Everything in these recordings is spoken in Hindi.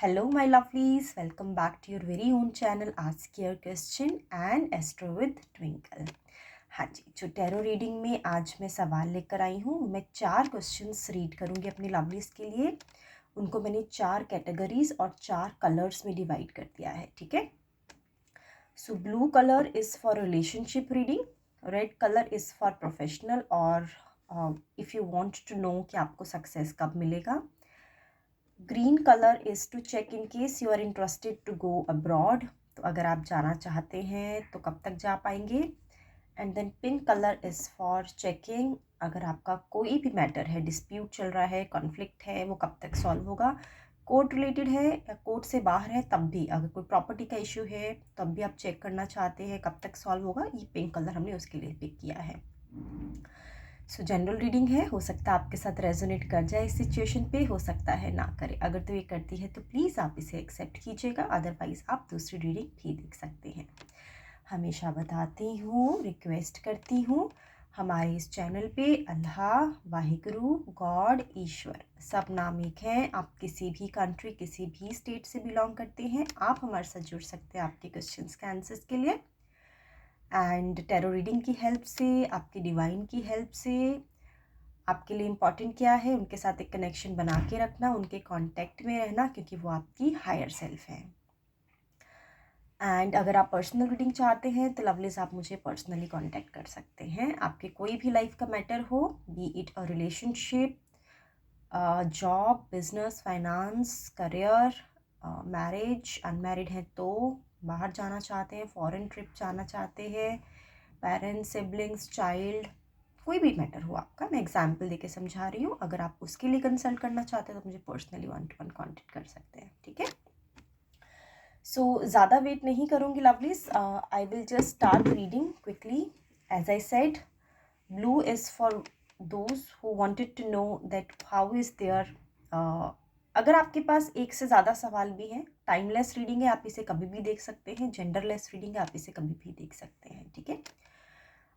Hello, my lovelies. Welcome back to your very own channel Ask Your Question and Astro with Twinkle. हाँ जी, जो टैरो रीडिंग में आज मैं सवाल लेकर आई हूँ, मैं 4 क्वेश्चंस रीड करूँगी अपनी लवलीज के लिए। उनको मैंने 4 कैटेगरीज और 4 कलर्स में डिवाइड कर दिया है, ठीक है। So blue colour is for relationship reading, red colour is for professional और if you want to know कि आपको सक्सेस कब मिलेगा। Green colour is to check in case you are interested to go abroad, तो अगर आप जाना चाहते हैं तो कब तक जा पाएंगे। And then pink colour is for checking, अगर आपका कोई भी मैटर है, डिस्प्यूट चल रहा है, कॉन्फ्लिक्ट है, वो कब तक सॉल्व होगा। कोर्ट रिलेटेड है या कोर्ट से बाहर है तब भी, अगर कोई प्रॉपर्टी का इशू है तब भी आप चेक करना चाहते हैं कब तक सॉल्व होगा, ये पिंक कलर हमने उसके लिए पिक किया है। सो जनरल रीडिंग है, हो सकता है आपके साथ रेजोनेट कर जाए इस सिचुएशन पे, हो सकता है ना करे। अगर तो ये करती है तो प्लीज़ आप इसे एक्सेप्ट कीजिएगा, अदरवाइज़ आप दूसरी रीडिंग भी देख सकते हैं। हमेशा बताती हूँ, रिक्वेस्ट करती हूँ, हमारे इस चैनल पे अल्लाह, वाहिगुरु, गॉड, ईश्वर सब नाम एक हैं। आप किसी भी कंट्री, किसी भी स्टेट से बिलोंग करते हैं, आप हमारे साथ जुड़ सकते हैं आपके क्वेश्चंस के आंसर्स के लिए। एंड टैरो रीडिंग की हेल्प से, आपकी डिवाइन की हेल्प से आपके लिए इम्पॉर्टेंट क्या है, उनके साथ एक कनेक्शन बना के रखना, उनके कांटेक्ट में रहना, क्योंकि वो आपकी हायर सेल्फ है। एंड अगर आप पर्सनल रीडिंग चाहते हैं तो लवलीज आप मुझे पर्सनली कांटेक्ट कर सकते हैं। आपके कोई भी लाइफ का मैटर हो, B it a relationship, job, business, finance, career, marriage, unmarried हैं तो बाहर जाना चाहते हैं, फॉरेन ट्रिप जाना चाहते हैं, पेरेंट्स, सिबलिंग्स, चाइल्ड, कोई भी मैटर हो आपका, मैं एग्जाम्पल देके समझा रही हूँ। अगर आप उसके लिए कंसल्ट करना चाहते हैं तो मुझे पर्सनली 1-to-1 कॉन्टेक्ट कर सकते हैं, ठीक है। सो ज़्यादा वेट नहीं करूँगी lovelies, I will just start reading quickly. As I said, blue is for those who wanted to know that how is there. अगर आपके पास एक से ज़्यादा सवाल भी हैं, टाइमलेस रीडिंग है, आप इसे कभी भी देख सकते हैं। जेंडरलेस रीडिंग है, आप इसे कभी भी देख सकते हैं, ठीक है।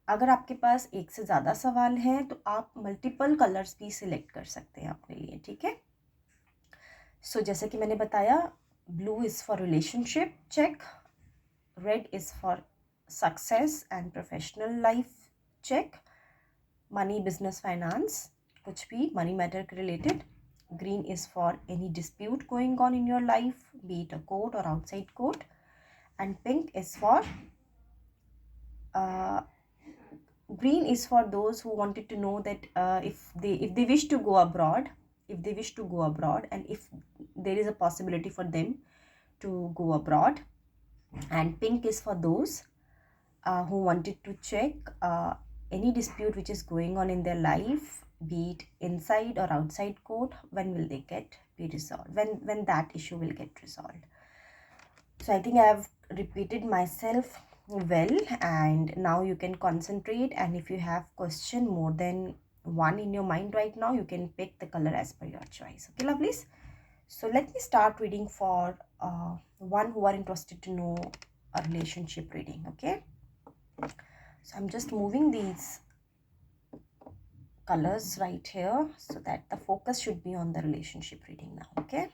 अगर आपके पास एक से ज़्यादा सवाल हैं तो आप मल्टीपल कलर्स भी सिलेक्ट कर सकते हैं अपने लिए, ठीक है। सो जैसे कि मैंने बताया, blue is for relationship check, red is for success and professional life check, money, business, finance, कुछ भी मनी मैटर के related. Green is for any dispute going on in your life, be it a court or outside court. And pink is for green is for those who wanted to know that if they wish to go abroad, and if there is a possibility for them to go abroad. And pink is for those who wanted to check any dispute which is going on in their life, be it inside or outside court, when will they get be resolved, when that issue will get resolved. So I think I have repeated myself well, and now you can concentrate, and if you have question more than one in your mind right now, you can pick the color as per your choice. Okay, lovelies. So let me start reading for one who are interested to know a relationship reading. Okay, so I'm just moving these colors right here so that the focus should be on the relationship reading now. Okay.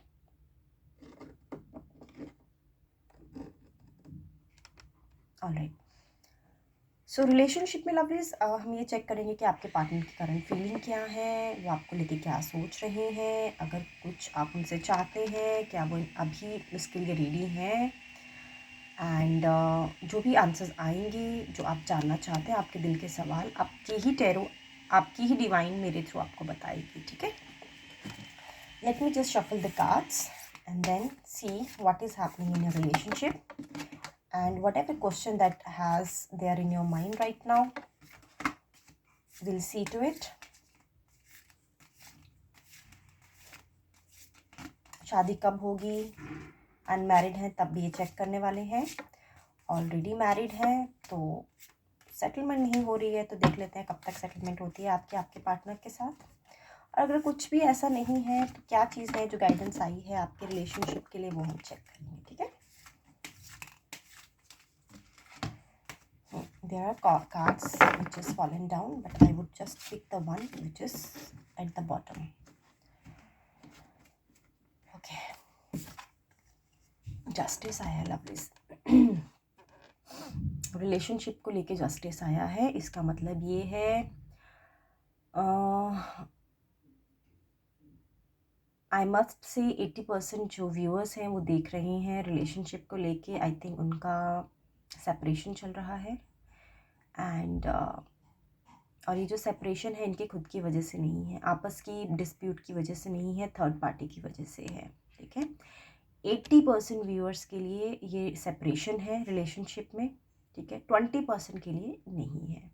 All right. So relationship में लवलीज हम ये चेक करेंगे कि आपके पार्टनर की करंट फीलिंग क्या है, वो आपको लेके क्या सोच रहे हैं, अगर कुछ आप उनसे चाहते हैं, क्या वो अभी उसके लिए रेडी हैं। एंड जो भी आंसर्स आएंगे, जो आप जानना चाहते हैं, आपके दिल के सवाल, आपकी ही डिवाइन मेरे थ्रू आपको बताएगी, ठीक है। Let me just shuffle the cards and then see what is happening in your relationship. And whatever question that has there in your mind right now, we'll see to it. शादी कब होगी, अनमैरिड हैं तब भी ये चेक करने वाले हैं, ऑलरेडी मैरिड हैं तो सेटलमेंट नहीं हो रही है तो देख लेते हैं कब तक सेटलमेंट होती है आपके पार्टनर के साथ। और अगर कुछ भी ऐसा नहीं है तो क्या चीज़ है जो गाइडेंस आई है आपके रिलेशनशिप के लिए, वो हम चेक करेंगे, ठीक है। There are cards which is fallen down, but I would just pick the one which is at the bottom. Okay. Justice आया है लवलीज। रिलेशनशिप को लेके जस्टिस आया है। इसका मतलब ये है आई मस्ट से 80% जो व्यूअर्स हैं वो देख रहे हैं रिलेशनशिप को लेके। आई थिंक उनका सेपरेशन चल रहा है एंड और ये जो सेपरेशन है इनके खुद की वजह से नहीं है, आपस की डिस्प्यूट की वजह से नहीं है, थर्ड पार्टी की वजह से है। ठीक है, 80% व्यूअर्स के लिए ये सेपरेशन है रिलेशनशिप में। ठीक है, 20% के लिए नहीं है।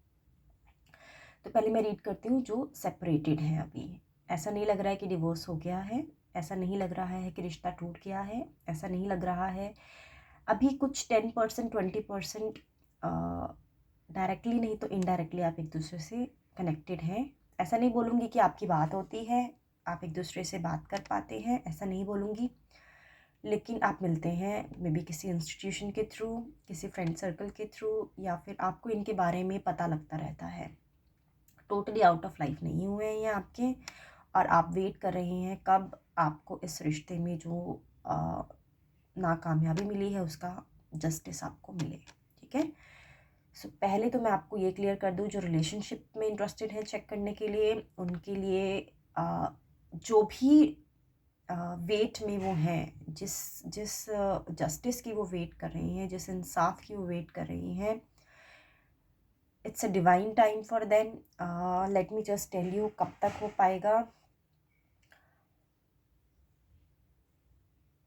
तो पहले मैं रीड करती हूँ जो सेपरेटेड हैं अभी। ऐसा नहीं लग रहा है कि डिवोर्स हो गया है, ऐसा नहीं लग रहा है कि रिश्ता टूट गया है, ऐसा नहीं लग रहा है। अभी कुछ 10% 20% डायरेक्टली नहीं तो इनडायरेक्टली आप एक दूसरे से कनेक्टेड हैं। ऐसा नहीं बोलूँगी कि आपकी बात होती है, आप एक दूसरे से बात कर पाते हैं, ऐसा नहीं बोलूँगी, लेकिन आप मिलते हैं मे बी किसी इंस्टीट्यूशन के थ्रू, किसी फ्रेंड सर्कल के थ्रू, या फिर आपको इनके बारे में पता लगता रहता है। टोटली आउट ऑफ लाइफ नहीं हुए हैं ये आपके, और आप वेट कर रहे हैं कब आपको इस रिश्ते में जो नाकामयाबी मिली है उसका जस्टिस आपको मिले। ठीक है, सो पहले तो मैं आपको ये क्लियर कर दूँ, जो रिलेशनशिप में इंटरेस्टेड है चेक करने के लिए, उनके लिए जो भी वेट में वो हैं, जिस जिस जस्टिस की वो वेट कर रही हैं, जिस इंसाफ की वो वेट कर रही हैं, it's a divine time for them. Let me just tell you कब तक हो पाएगा।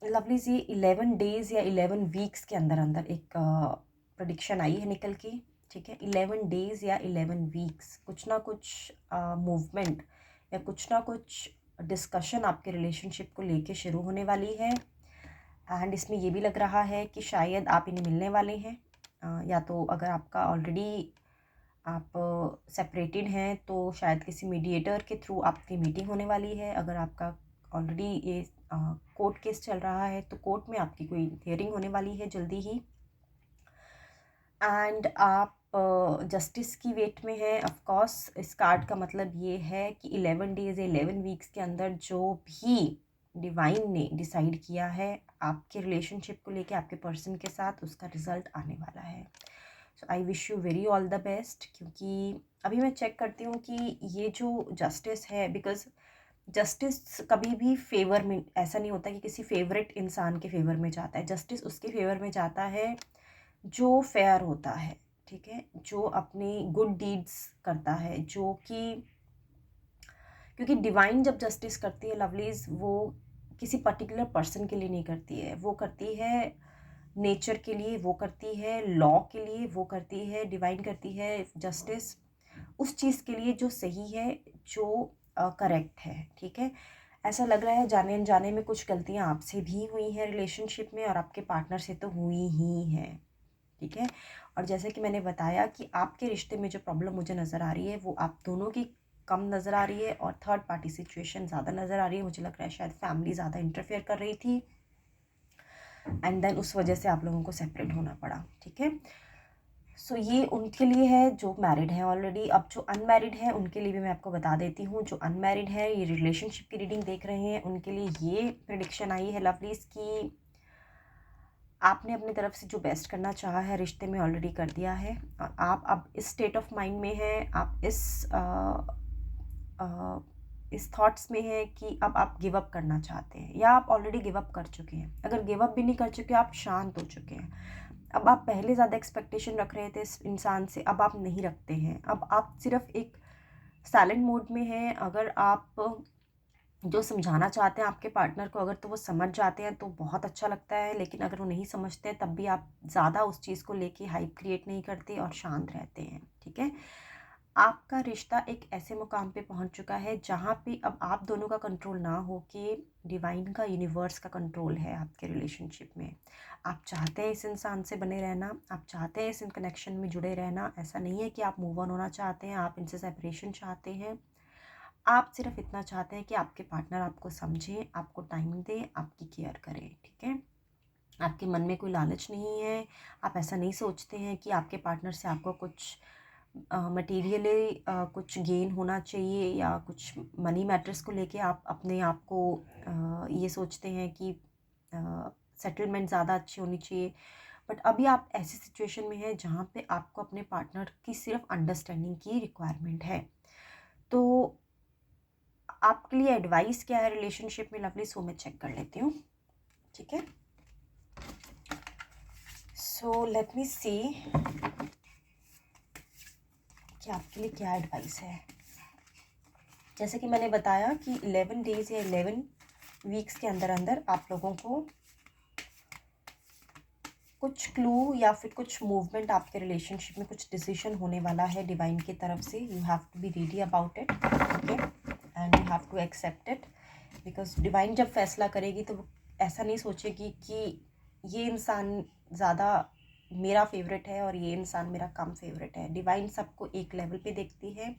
लवली जी 11 डेज़ या 11 वीक्स के अंदर अंदर एक प्रेडिक्शन आई है निकल के। ठीक है, 11 डेज़ या 11 वीक्स कुछ ना कुछ मूवमेंट या कुछ ना कुछ डिस्कशन आपके रिलेशनशिप को लेके शुरू होने वाली है। एंड इसमें ये भी लग रहा है कि शायद आप इन्हें मिलने वाले हैं, या तो अगर आपका ऑलरेडी आप सेपरेटेड हैं तो शायद किसी मीडिएटर के थ्रू आपकी मीटिंग होने वाली है। अगर आपका ऑलरेडी ये कोर्ट केस चल रहा है तो कोर्ट में आपकी कोई हियरिंग होने वाली है जल्दी ही। एंड आप जस्टिस की वेट में है। ऑफ कोर्स इस कार्ड का मतलब ये है कि 11 डेज़ या 11 वीक्स के अंदर जो भी डिवाइन ने डिसाइड किया है आपके रिलेशनशिप को लेके आपके पर्सन के साथ, उसका रिजल्ट आने वाला है। So I wish you very all the best. क्योंकि अभी मैं चेक करती हूँ कि ये जो जस्टिस है, बिकॉज जस्टिस कभी भी फेवर में ऐसा नहीं होता कि किसी फेवरेट इंसान के फेवर में जाता है। जस्टिस उसके फेवर में जाता है जो फेयर होता है। ठीक है, जो अपनी गुड डीड्स करता है, जो कि क्योंकि डिवाइन जब जस्टिस करती है लवलीज, वो किसी पर्टिकुलर पर्सन के लिए नहीं करती है, वो करती है नेचर के लिए, वो करती है लॉ के लिए, वो करती है, डिवाइन करती है जस्टिस उस चीज़ के लिए जो सही है, जो करेक्ट है। ठीक है, ऐसा लग रहा है जाने अनजाने में कुछ गलतियां आपसे भी हुई हैं रिलेशनशिप में, और आपके पार्टनर से तो हुई ही हैं। ठीक है, और जैसे कि मैंने बताया कि आपके रिश्ते में जो प्रॉब्लम मुझे नज़र आ रही है वो आप दोनों की कम नज़र आ रही है, और थर्ड पार्टी सिचुएशन ज़्यादा नज़र आ रही है। मुझे लग रहा है शायद फैमिली ज़्यादा इंटरफेयर कर रही थी, एंड देन उस वजह से आप लोगों को सेपरेट होना पड़ा। ठीक है, सो ये उनके लिए है जो मैरिड हैं ऑलरेडी। अब जो अनमैरिड हैं उनके लिए भी मैं आपको बता देती हूँ। जो अनमैरिड है, ये रिलेशनशिप की रीडिंग देख रहे हैं, उनके लिए ये प्रेडिक्शन आई है लवलीज की आपने अपनी तरफ से जो बेस्ट करना चाहा है रिश्ते में ऑलरेडी कर दिया है, और आप अब इस स्टेट ऑफ माइंड में हैं, आप इस थॉट्स में हैं कि अब आप गिव अप करना चाहते हैं, या आप ऑलरेडी गिव अप कर चुके हैं। अगर गिव अप भी नहीं कर चुके, आप शांत हो चुके हैं। अब आप पहले ज़्यादा एक्सपेक्टेशन रख रहे थे इस इंसान से, अब आप नहीं रखते हैं। अब आप सिर्फ एक साइलेंट मोड में हैं। अगर आप जो समझाना चाहते हैं आपके पार्टनर को, अगर तो वो समझ जाते हैं तो बहुत अच्छा लगता है, लेकिन अगर वो नहीं समझते हैं तब भी आप ज़्यादा उस चीज़ को लेके हाइप क्रिएट नहीं करते और शांत रहते हैं। ठीक है, आपका रिश्ता एक ऐसे मुकाम पे पहुंच चुका है जहाँ पे अब आप दोनों का कंट्रोल ना हो के डिवाइन का, यूनिवर्स का कंट्रोल है आपके रिलेशनशिप में। आप चाहते हैं इस इंसान से बने रहना, आप चाहते हैं इस कनेक्शन में जुड़े रहना। ऐसा नहीं है कि आप मूव ऑन होना चाहते हैं, आप इनसे सेपरेशन चाहते हैं। आप सिर्फ इतना चाहते हैं कि आपके पार्टनर आपको समझे, आपको टाइम दे, आपकी केयर करे। ठीक है, आपके मन में कोई लालच नहीं है। आप ऐसा नहीं सोचते हैं कि आपके पार्टनर से आपको कुछ मटेरियली कुछ गेन होना चाहिए, या कुछ मनी मैटर्स को लेके आप अपने आप को ये सोचते हैं कि सेटलमेंट ज़्यादा अच्छी होनी चाहिए। बट अभी आप ऐसी सिचुएशन में हैं जहाँ पे आपको अपने पार्टनर की सिर्फ अंडरस्टैंडिंग की रिक्वायरमेंट है। तो आपके लिए एडवाइस क्या है रिलेशनशिप में लवली, सो मैं चेक कर लेती हूँ, ठीक है। सो लेट मी सी कि आपके लिए क्या एडवाइस है। जैसे कि मैंने बताया कि 11 डेज़ या 11 वीक्स के अंदर अंदर आप लोगों को कुछ क्लू या फिर कुछ मूवमेंट आपके रिलेशनशिप में, कुछ डिसीजन होने वाला है डिवाइन की तरफ से। You have to be ready about it, okay, and you have to accept it, because divine जब फैसला करेगी तो वो ऐसा नहीं सोचेगी कि ये इंसान ज़्यादा मेरा फेवरेट है और ये इंसान मेरा कम फेवरेट है। डिवाइन सबको एक लेवल पे देखती है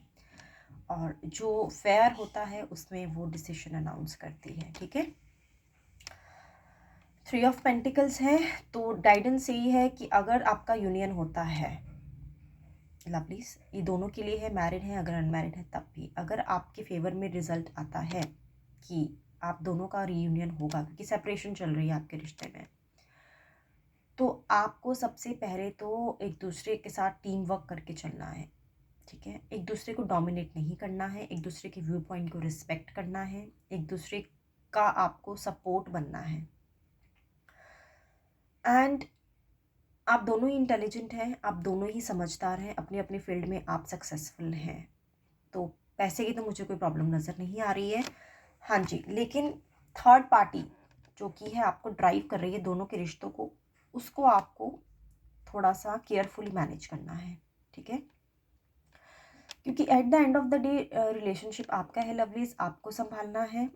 और जो फेयर होता है उसमें वो डिसीजन अनाउंस करती है, ठीक है। 3 ऑफ पेंटिकल्स है, तो गाइडेंस यही है कि अगर आपका यूनियन होता है लवलीज, ये दोनों के लिए है, मैरिड है अगर अनमैरिड है तब भी, अगर आपके फेवर में रिजल्ट आता है कि आप दोनों का रीयूनियन होगा, क्योंकि सेपरेशन चल रही है आपके रिश्ते में, तो आपको सबसे पहले तो एक दूसरे के साथ टीम वर्क करके चलना है, ठीक है। एक दूसरे को डोमिनेट नहीं करना है, एक दूसरे के व्यू पॉइंट को रिस्पेक्ट करना है, एक दूसरे का आपको सपोर्ट बनना है। एंड आप दोनों ही इंटेलिजेंट हैं, आप दोनों ही समझदार हैं, अपनी अपनी फील्ड में आप सक्सेसफुल हैं, तो पैसे की तो मुझे कोई प्रॉब्लम नज़र नहीं आ रही है। हाँ जी, लेकिन थर्ड पार्टी जो कि है आपको ड्राइव कर रही है दोनों के रिश्तों को, उसको आपको थोड़ा सा केयरफुली मैनेज करना है, ठीक है। क्योंकि at the end of the day relationship आपका है लवलीज, आपको संभालना है।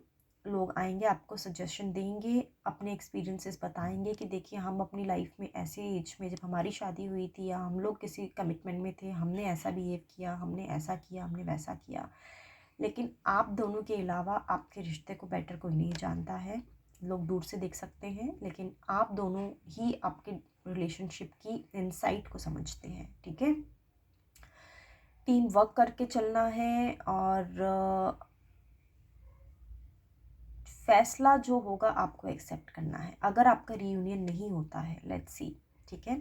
लोग आएंगे, आपको सजेशन देंगे, अपने एक्सपीरियंसेस बताएंगे कि देखिए हम अपनी लाइफ में ऐसे एज में जब हमारी शादी हुई थी या हम लोग किसी कमिटमेंट में थे, हमने ऐसा बिहेव किया, हमने ऐसा किया, हमने वैसा किया। लेकिन आप दोनों के अलावा आपके रिश्ते को बेटर कोई नहीं जानता है। लोग दूर से देख सकते हैं लेकिन आप दोनों ही आपके रिलेशनशिप की इनसाइट को समझते हैं, ठीक है। टीम वर्क करके चलना है और फैसला जो होगा आपको एक्सेप्ट करना है। अगर आपका रीयूनियन नहीं होता है, लेट्स सी, ठीक है,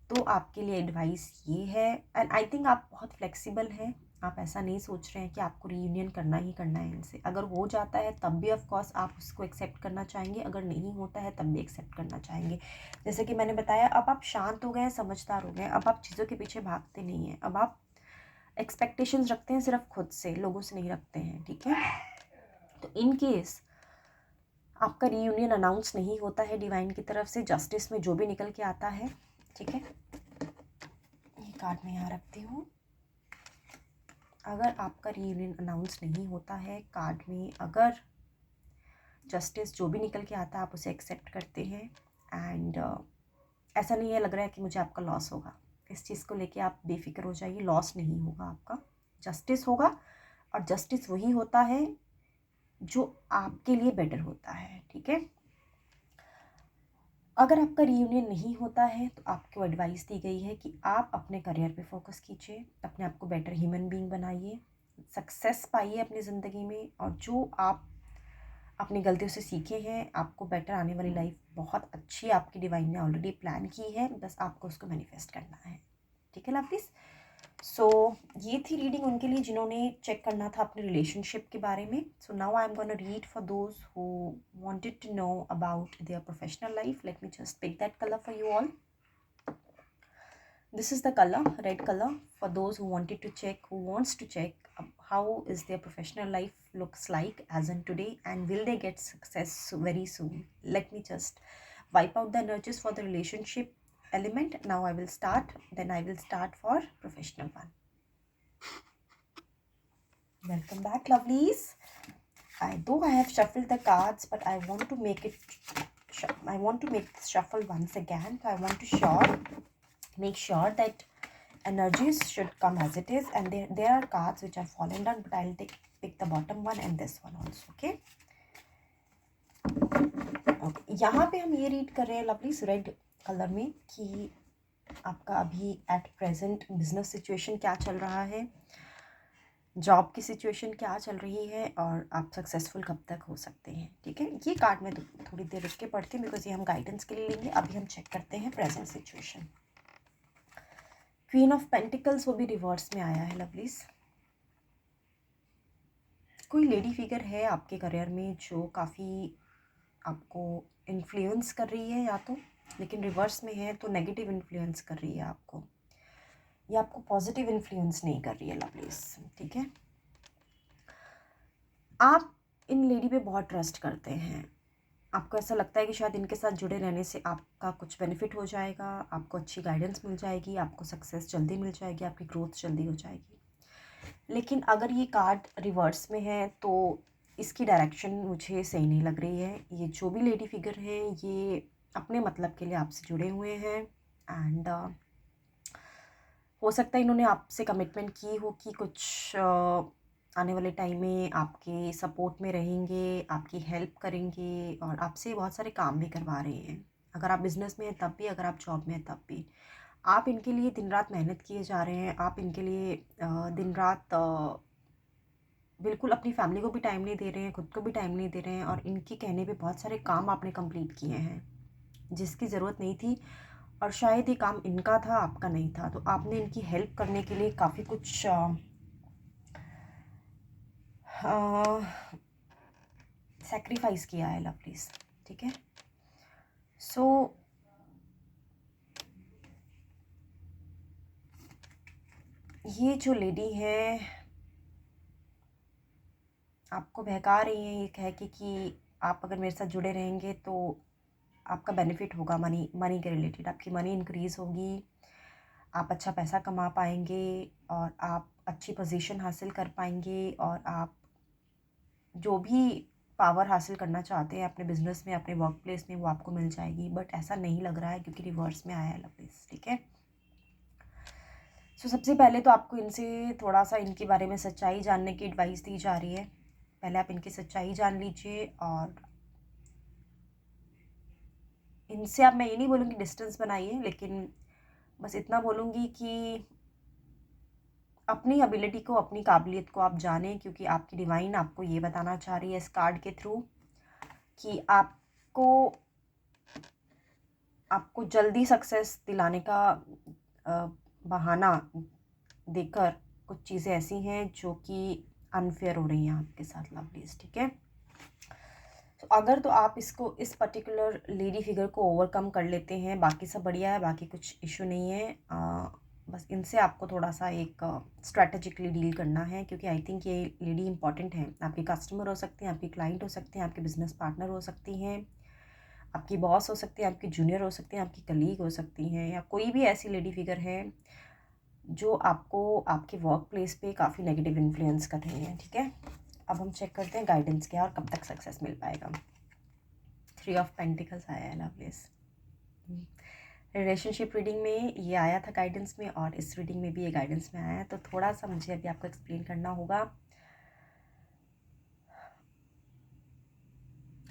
तो आपके लिए एडवाइस ये है, एंड आई थिंक आप बहुत फ्लेक्सिबल हैं, आप ऐसा नहीं सोच रहे हैं कि आपको रीयूनियन करना ही करना है इनसे। अगर हो जाता है तब भी ऑफ कोर्स आप उसको एक्सेप्ट करना चाहेंगे, अगर नहीं होता है तब भी एक्सेप्ट करना चाहेंगे। जैसे कि मैंने बताया, अब आप शांत हो गए हैं, समझदार हो गए हैं, अब आप चीज़ों के पीछे भागते नहीं हैं, अब आप एक्सपेक्टेशंस रखते हैं सिर्फ खुद से, लोगों से नहीं रखते हैं, ठीक है। तो इन केस आपका रीयूनियन अनाउंस नहीं होता है डिवाइन की तरफ से, जस्टिस में जो भी निकल के आता है, ठीक है, ये कार्ड मैं यहाँ रखती हूँ। अगर आपका रीयूनियन अनाउंस नहीं होता है, कार्ड में अगर जस्टिस जो भी निकल के आता है आप उसे एक्सेप्ट करते हैं, एंड ऐसा नहीं है लग रहा है कि मुझे आपका लॉस होगा, इस चीज़ को लेके आप बेफिक्र हो जाइए, लॉस नहीं होगा आपका, जस्टिस होगा। और जस्टिस वही होता है जो आपके लिए बेटर होता है, ठीक है। अगर आपका रीयूनियन नहीं होता है तो आपको एडवाइस दी गई है कि आप अपने करियर पे फोकस कीजिए, अपने आप को बेटर ह्यूमन बीइंग बनाइए, सक्सेस पाइए अपनी ज़िंदगी में, और जो आप अपनी गलतियों से सीखे हैं, आपको बेटर आने वाली लाइफ बहुत अच्छी आपकी डिवाइन ने ऑलरेडी प्लान की है, बस आपको उसको मैनिफेस्ट करना है, ठीक है लवलीज। सो ये थी रीडिंग उनके लिए जिन्होंने चेक करना था अपने रिलेशनशिप के बारे में। So now I am gonna read for those who wanted to know about their professional life. Let me just pick that colour for you all. This is the color, red color, for those who wanted to check, who wants to check how is their professional life looks like as in today, and will they get success very soon. Let me just wipe out the energies for the relationship element. Now I will start, then I will start for professional one. Welcome back, lovelies. Though I have shuffled the cards, but I want to make this shuffle once again. So I want to make sure that energies should come as it is, and there are cards which are fallen down, but I'll pick the bottom one and this one also. Okay. यहाँ पे हम ये रीड कर रहे हैं लवलीज रेड कलर में कि आपका अभी एट प्रेजेंट बिजनेस सिचुएशन क्या चल रहा है, जॉब की सिचुएशन क्या चल रही है और आप सक्सेसफुल कब तक हो सकते हैं। ठीक है, ये कार्ड मैं थोड़ी देर रुक के पढ़ती हूँ बिकॉज ये हम गाइडेंस के लिए लेंगे। अभी हम चेक करते हैं present situation. Queen of pentacles वो भी रिवर्स में आया है लवलीज। कोई लेडी फिगर है आपके करियर में जो काफ़ी आपको इन्फ्लुएंस कर रही है, या तो लेकिन रिवर्स में है तो नेगेटिव इन्फ्लुएंस कर रही है आपको, या आपको पॉजिटिव इन्फ्लुएंस नहीं कर रही है लवलीज। ठीक है, आप इन लेडी पे बहुत ट्रस्ट करते हैं। आपको ऐसा लगता है कि शायद इनके साथ जुड़े रहने से आपका कुछ बेनिफिट हो जाएगा, आपको अच्छी गाइडेंस मिल जाएगी, आपको सक्सेस जल्दी मिल जाएगी, आपकी ग्रोथ जल्दी हो जाएगी। लेकिन अगर ये कार्ड रिवर्स में है तो इसकी डायरेक्शन मुझे सही नहीं लग रही है। ये जो भी लेडी फिगर है ये अपने मतलब के लिए आपसे जुड़े हुए हैं एंड हो सकता है इन्होंने आपसे कमिटमेंट की हो कि कुछ आने वाले टाइम में आपके सपोर्ट में रहेंगे, आपकी हेल्प करेंगे और आपसे बहुत सारे काम भी करवा रहे हैं। अगर आप बिज़नेस में हैं तब भी, अगर आप जॉब में हैं तब भी, आप इनके लिए दिन रात मेहनत किए जा रहे हैं। आप इनके लिए दिन रात बिल्कुल अपनी फैमिली को भी टाइम नहीं दे रहे हैं, खुद को भी टाइम नहीं दे रहे हैं और इनके कहने पे बहुत सारे काम आपने कंप्लीट किए हैं जिसकी ज़रूरत नहीं थी और शायद ये काम इनका था, आपका नहीं था। तो आपने इनकी हेल्प करने के लिए काफ़ी कुछ सेक्रीफाइस किया है लवलीज। ठीक है, सो ये जो लेडी है आपको बहका रही है, ये कह के कि आप अगर मेरे साथ जुड़े रहेंगे तो आपका बेनिफिट होगा, मनी के रिलेटेड आपकी मनी इंक्रीज़ होगी, आप अच्छा पैसा कमा पाएंगे और आप अच्छी पोजीशन हासिल कर पाएंगे और आप जो भी पावर हासिल करना चाहते हैं अपने बिजनेस में, अपने वर्क प्लेस में, वो आपको मिल जाएगी। बट ऐसा नहीं लग रहा है क्योंकि रिवर्स में आया है लवलीज। ठीक है, सो सबसे पहले तो आपको इनसे थोड़ा सा इनके बारे में सच्चाई जानने की एडवाइस दी जा रही है। पहले आप इनकी सच्चाई जान लीजिए और इनसे आप, मैं ये नहीं बोलूँगी डिस्टेंस बनाइए, लेकिन बस इतना बोलूँगी कि अपनी एबिलिटी को, अपनी काबिलियत को आप जानें क्योंकि आपकी डिवाइन आपको ये बताना चाह रही है इस कार्ड के थ्रू कि आपको जल्दी सक्सेस दिलाने का बहाना देकर कुछ चीज़ें ऐसी हैं जो कि अनफेयर हो रही हैं आपके साथ लवलीज। ठीक है, तो अगर तो आप इसको, इस पर्टिकुलर लेडी फिगर को ओवरकम कर लेते हैं, बाकी सब बढ़िया है, बाकी कुछ इशू नहीं है। बस इनसे आपको थोड़ा सा एक स्ट्रैटेजिकली डील करना है क्योंकि आई थिंक ये लेडी इंपॉर्टेंट है। आपके कस्टमर हो सकते हैं, आपकी क्लाइंट हो सकते हैं, आपके बिजनेस पार्टनर हो सकती हैं, आपकी बॉस हो सकती है, आपकी जूनियर हो सकती हैं, आपकी कलीग हो सकती हैं, या कोई भी ऐसी लेडी फिगर है जो आपको आपके वर्क प्लेस पे काफ़ी नेगेटिव इन्फ्लुएंस कर रही हैं। ठीक है, अब हम चेक करते हैं गाइडेंस क्या और कब तक सक्सेस मिल पाएगा। 3 ऑफ पेंटिकल्स आया है लवलीज। रिलेशनशिप रीडिंग में ये आया था गाइडेंस में और इस रीडिंग में भी ये गाइडेंस में आया है, तो थोड़ा सा मुझे अभी आपको एक्सप्लेन करना होगा।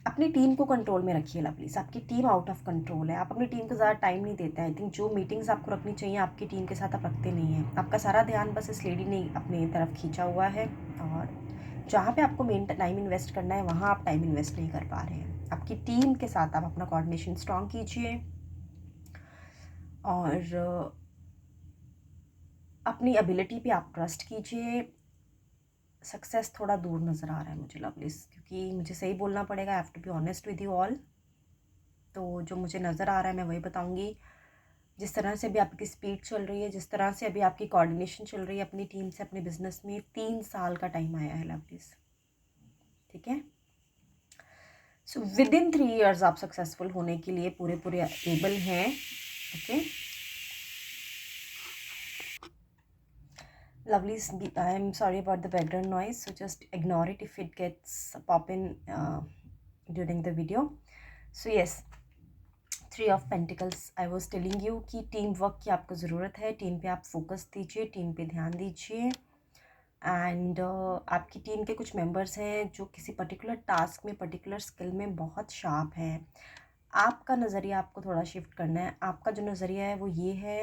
अपनी टीम को कंट्रोल में रखिए लवलीज। आपकी टीम आउट ऑफ कंट्रोल है, आप अपनी टीम को ज़्यादा टाइम नहीं देते हैं। आई थिंक जो मीटिंग्स आपको रखनी चाहिए आपकी टीम के साथ आप रखते नहीं हैं। आपका सारा ध्यान बस इस लेडी ने अपनी तरफ खींचा हुआ है और जहाँ पे आपको मेन टाइम इन्वेस्ट करना है वहाँ आप टाइम इन्वेस्ट नहीं कर पा रहे हैं। आपकी टीम के साथ आप अपना कोऑर्डिनेशन स्ट्रॉन्ग कीजिए और अपनी एबिलिटी पे आप ट्रस्ट कीजिए। सक्सेस थोड़ा दूर नज़र आ रहा है मुझे लवलीज, क्योंकि मुझे सही बोलना पड़ेगा, I have to be honest with you all. तो जो मुझे नज़र आ रहा है मैं वही बताऊंगी। जिस तरह से अभी आपकी स्पीड चल रही है, जिस तरह से अभी आपकी कोऑर्डिनेशन चल रही है अपनी टीम से, अपने बिजनेस में, 3 साल का टाइम आया है लवलीज। ठीक है, सो विद इन 3 ईयर्स आप सक्सेसफुल होने के लिए पूरे पूरे एबल हैं। Okay lovelies, I'm sorry about the background noise, so just ignore it if it gets pop in during the video. So yes, 3 of pentacles, I was telling you कि टीम वर्क की आपको ज़रूरत है। टीम पे आप फोकस दीजिए, टीम पे ध्यान दीजिए एंड आपकी टीम के कुछ मेंबर्स हैं जो किसी पर्टिकुलर टास्क में, पर्टिकुलर स्किल में बहुत शार्प हैं। आपका नज़रिया आपको थोड़ा शिफ्ट करना है। आपका जो नज़रिया है वो ये है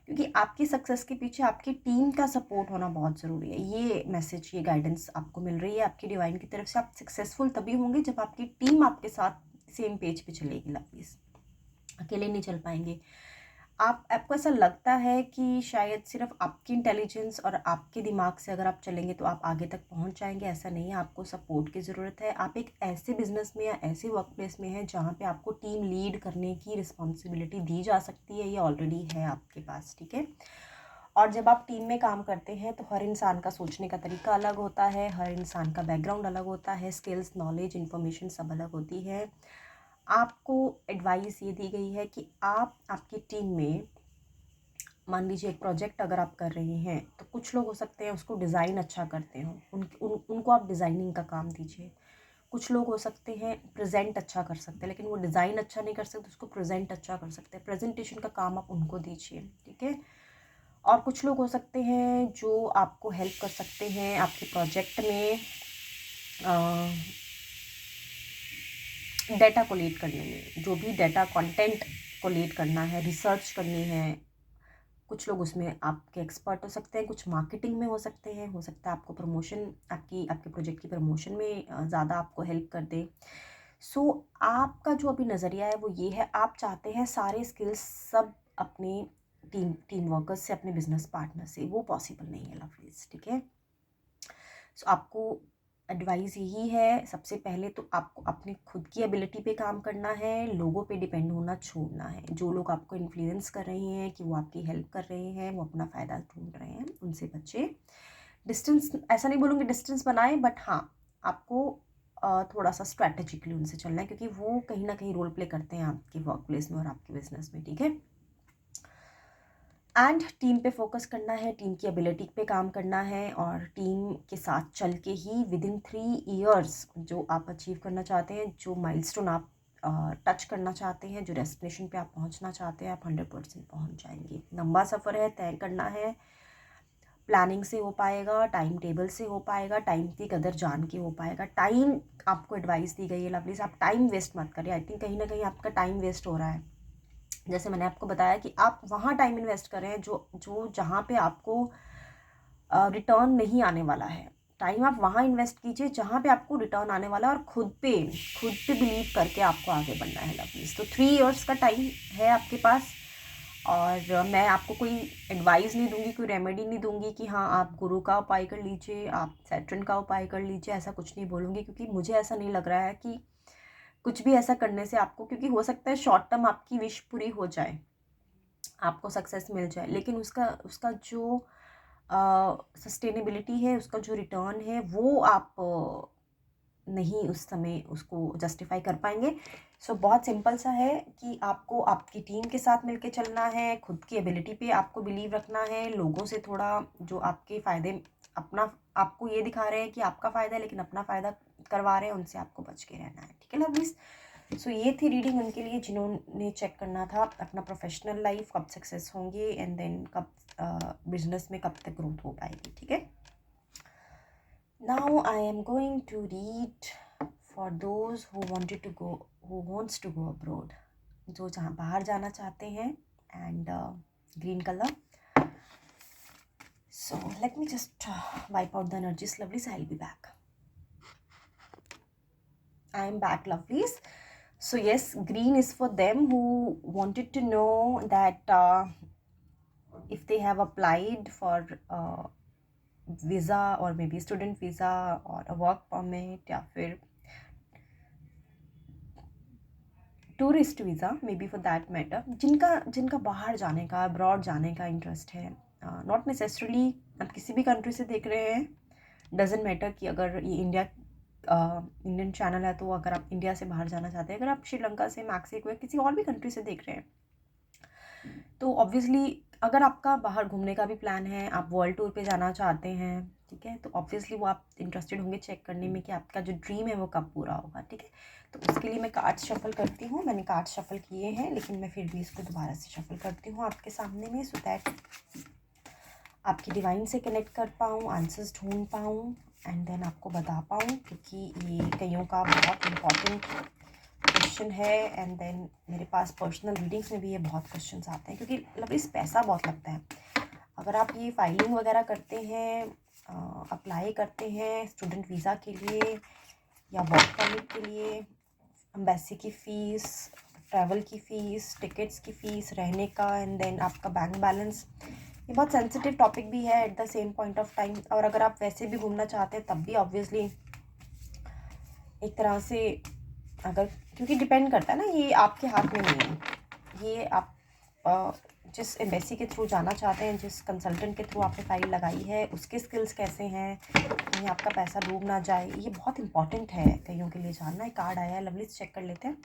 क्योंकि आपकी सक्सेस के पीछे आपकी टीम का सपोर्ट होना बहुत ज़रूरी है। ये मैसेज, ये गाइडेंस आपको मिल रही है आपकी डिवाइन की तरफ से। आप सक्सेसफुल तभी होंगे जब आपकी टीम आपके साथ सेम पेज पे चलेगी। लवलीज, अकेले नहीं चल पाएंगे। आपको ऐसा लगता है कि शायद सिर्फ आपकी इंटेलिजेंस और आपके दिमाग से अगर आप चलेंगे तो आप आगे तक पहुंच जाएंगे, ऐसा नहीं है। आपको सपोर्ट की ज़रूरत है। आप एक ऐसे बिजनेस में या ऐसे वर्क प्लेस में हैं जहां पे आपको टीम लीड करने की रिस्पॉन्सिबिलिटी दी जा सकती है, ये ऑलरेडी है आपके पास, ठीक है। और जब आप टीम में काम करते हैं तो हर इंसान का सोचने का तरीका अलग होता है, हर इंसान का बैकग्राउंड अलग होता है, स्किल्स, नॉलेज, इन्फॉर्मेशन सब अलग होती है। आपको एडवाइस ये दी गई है कि आप आपकी टीम में, मान लीजिए एक प्रोजेक्ट अगर आप कर रहे हैं तो कुछ लोग हो सकते हैं उसको डिज़ाइन अच्छा करते हो, उनको आप डिज़ाइनिंग का काम दीजिए। कुछ लोग हो सकते हैं प्रेजेंट अच्छा कर सकते हैं, लेकिन वो डिज़ाइन अच्छा नहीं कर सकते, उसको प्रेजेंट अच्छा कर सकते हैं, प्रेजेंटेशन का काम आप उनको दीजिए, ठीक है। और कुछ लोग हो सकते हैं जो आपको हेल्प कर सकते हैं आपके प्रोजेक्ट में डेटा कोलेट करने में, जो भी डेटा कंटेंट कोलेट करना है, रिसर्च करनी है। कुछ लोग उसमें आपके एक्सपर्ट हो सकते हैं, कुछ मार्केटिंग में हो सकते हैं, हो सकता है आपको प्रमोशन, आपके प्रोजेक्ट की प्रमोशन में ज़्यादा आपको हेल्प कर दे। सो आपका जो अभी नज़रिया है वो ये है, आप चाहते हैं सारे स्किल्स सब अपने टीम वर्कर्स से, अपने बिजनेस पार्टनर से। वो पॉसिबल नहीं है लवलीज, ठीक है। सो आपको एडवाइस यही है, सबसे पहले तो आपको अपनी खुद की एबिलिटी पे काम करना है, लोगों पे डिपेंड होना छोड़ना है। जो लोग आपको इन्फ्लुएंस कर रहे हैं कि वो आपकी हेल्प कर रहे हैं, वो अपना फ़ायदा ढूंढ रहे हैं, उनसे बचे। डिस्टेंस, ऐसा नहीं बोलूँगी डिस्टेंस बनाए, बट हाँ आपको थोड़ा सा स्ट्रैटेजिकली उनसे चलना है, क्योंकि वो कहीं ना कहीं रोल प्ले करते हैं आपके वर्क प्लेस में और आपके बिजनेस में, ठीक है। एंड टीम पे फोकस करना है, टीम की एबिलिटी पे काम करना है, और टीम के साथ चल के ही विदिन 3 इयर्स जो आप अचीव करना चाहते हैं, जो माइलस्टोन आप टच करना चाहते हैं, जो डेस्टिनेशन पे आप पहुंचना चाहते हैं, आप 100% पहुंच जाएंगे। लंबा सफ़र है, तय करना है। प्लानिंग से हो पाएगा, टाइम टेबल से हो पाएगा, टाइम की कदर जान के हो पाएगा। टाइम, आपको एडवाइस दी गई है लवलीज, आप टाइम वेस्ट मत करिए। आई थिंक कहीं ना कहीं आपका टाइम वेस्ट हो रहा है। जैसे मैंने आपको बताया कि आप वहाँ टाइम इन्वेस्ट करें जो जहाँ पे आपको रिटर्न नहीं आने वाला है। टाइम आप वहाँ इन्वेस्ट कीजिए जहाँ पे आपको रिटर्न आने वाला है, और खुद पे बिलीव करके आपको आगे बढ़ना है लवलीज। तो 3 इयर्स का टाइम है आपके पास, और मैं आपको कोई एडवाइस नहीं दूंगी, कोई रेमेडी नहीं दूंगी कि हाँ आप गुरु का उपाय कर लीजिए, आप सैटर्न का उपाय कर लीजिए, ऐसा कुछ नहीं बोलूँगी। क्योंकि मुझे ऐसा नहीं लग रहा है कि कुछ भी ऐसा करने से आपको, क्योंकि हो सकता है शॉर्ट टर्म आपकी विश पूरी हो जाए, आपको सक्सेस मिल जाए, लेकिन उसका उसका जो सस्टेनेबिलिटी है, उसका जो रिटर्न है, वो आप नहीं उस समय उसको जस्टिफाई कर पाएंगे। सो बहुत सिंपल सा है कि आपको आपकी टीम के साथ मिलके चलना है, खुद की एबिलिटी पे आपको बिलीव रखना है, लोगों से थोड़ा जो आपके फ़ायदे, अपना आपको ये दिखा रहे हैं कि आपका फ़ायदा है लेकिन अपना फ़ायदा करवा रहे हैं, उनसे आपको बच के रहना है, ठीक है लवलीज। सो ये थी रीडिंग उनके लिए जिन्होंने चेक करना था अपना प्रोफेशनल लाइफ कब सक्सेस होंगे, एंड देन कब बिजनेस में कब तक ग्रोथ हो पाएगी, ठीक है। Now I am going to read for those who wants to go abroad, जो जहाँ बाहर जाना चाहते हैं, and green color. So let me just wipe out the energies, lovelies. I'll be back. I am back, lovelies. So yes, green is for them who wanted to know that if they have applied for visa, or maybe student visa, or a work permit, या फिर tourist visa, may be for that matter, जिनका बाहर जाने का, अब्रॉड जाने का इंटरेस्ट है। नॉट नेसेसरली आप किसी भी कंट्री से देख रहे हैं, डजेंट मैटर कि अगर ये इंडियन चैनल है तो अगर आप इंडिया से बाहर जाना चाहते हैं, अगर आप श्रीलंका से, मैक्सिको या किसी और भी कंट्री से देख रहे हैं, तो ऑब्वियसली अगर आपका बाहर घूमने का भी प्लान है, आप वर्ल्ड टूर पे जाना चाहते हैं, ठीक है, तो ऑब्वियसली वो आप इंटरेस्टेड होंगे चेक करने में कि आपका जो ड्रीम है वो कब पूरा होगा, ठीक है। तो उसके लिए मैं कार्ड्स शफल करती हूँ। मैंने कार्ड्स शफल किए हैं, लेकिन मैं फिर भी इसको दोबारा से शफल करती हूँ आपके सामने में, सो दैट आपकी डिवाइन से कनेक्ट कर पाऊँ, आंसर्स ढूंढ पाऊँ, एंड देन आपको बता पाऊँ, क्योंकि ये कईयों का बहुत इम्पॉर्टेंट क्वेश्चन है एंड देन मेरे पास पर्सनल रीडिंग्स में भी ये बहुत क्वेश्चंस आते हैं, क्योंकि मतलब इस पैसा बहुत लगता है। अगर आप ये फाइलिंग वगैरह करते हैं, अप्लाई करते हैं स्टूडेंट वीज़ा के लिए या वर्क परमिट के लिए, एम्बेसी की फ़ीस, ट्रैवल की फ़ीस, टिकट्स की फ़ीस, रहने का, एंड देन आपका बैंक बैलेंस, ये बहुत सेंसिटिव टॉपिक भी है at the same point of time. और अगर आप वैसे भी घूमना चाहते हैं तब भी ऑब्वियसली एक तरह से, अगर, क्योंकि डिपेंड करता है ना, ये आपके हाथ में नहीं है। ये आप जिस एम्बेसी के थ्रू जाना चाहते हैं, जिस कंसल्टेंट के थ्रू आपने फाइल लगाई है, उसके स्किल्स कैसे हैं, कहीं आपका पैसा डूब ना जाए, ये बहुत इंपॉर्टेंट है कईयों के लिए जानना है। कार्ड आया है, लवली चेक कर लेते हैं।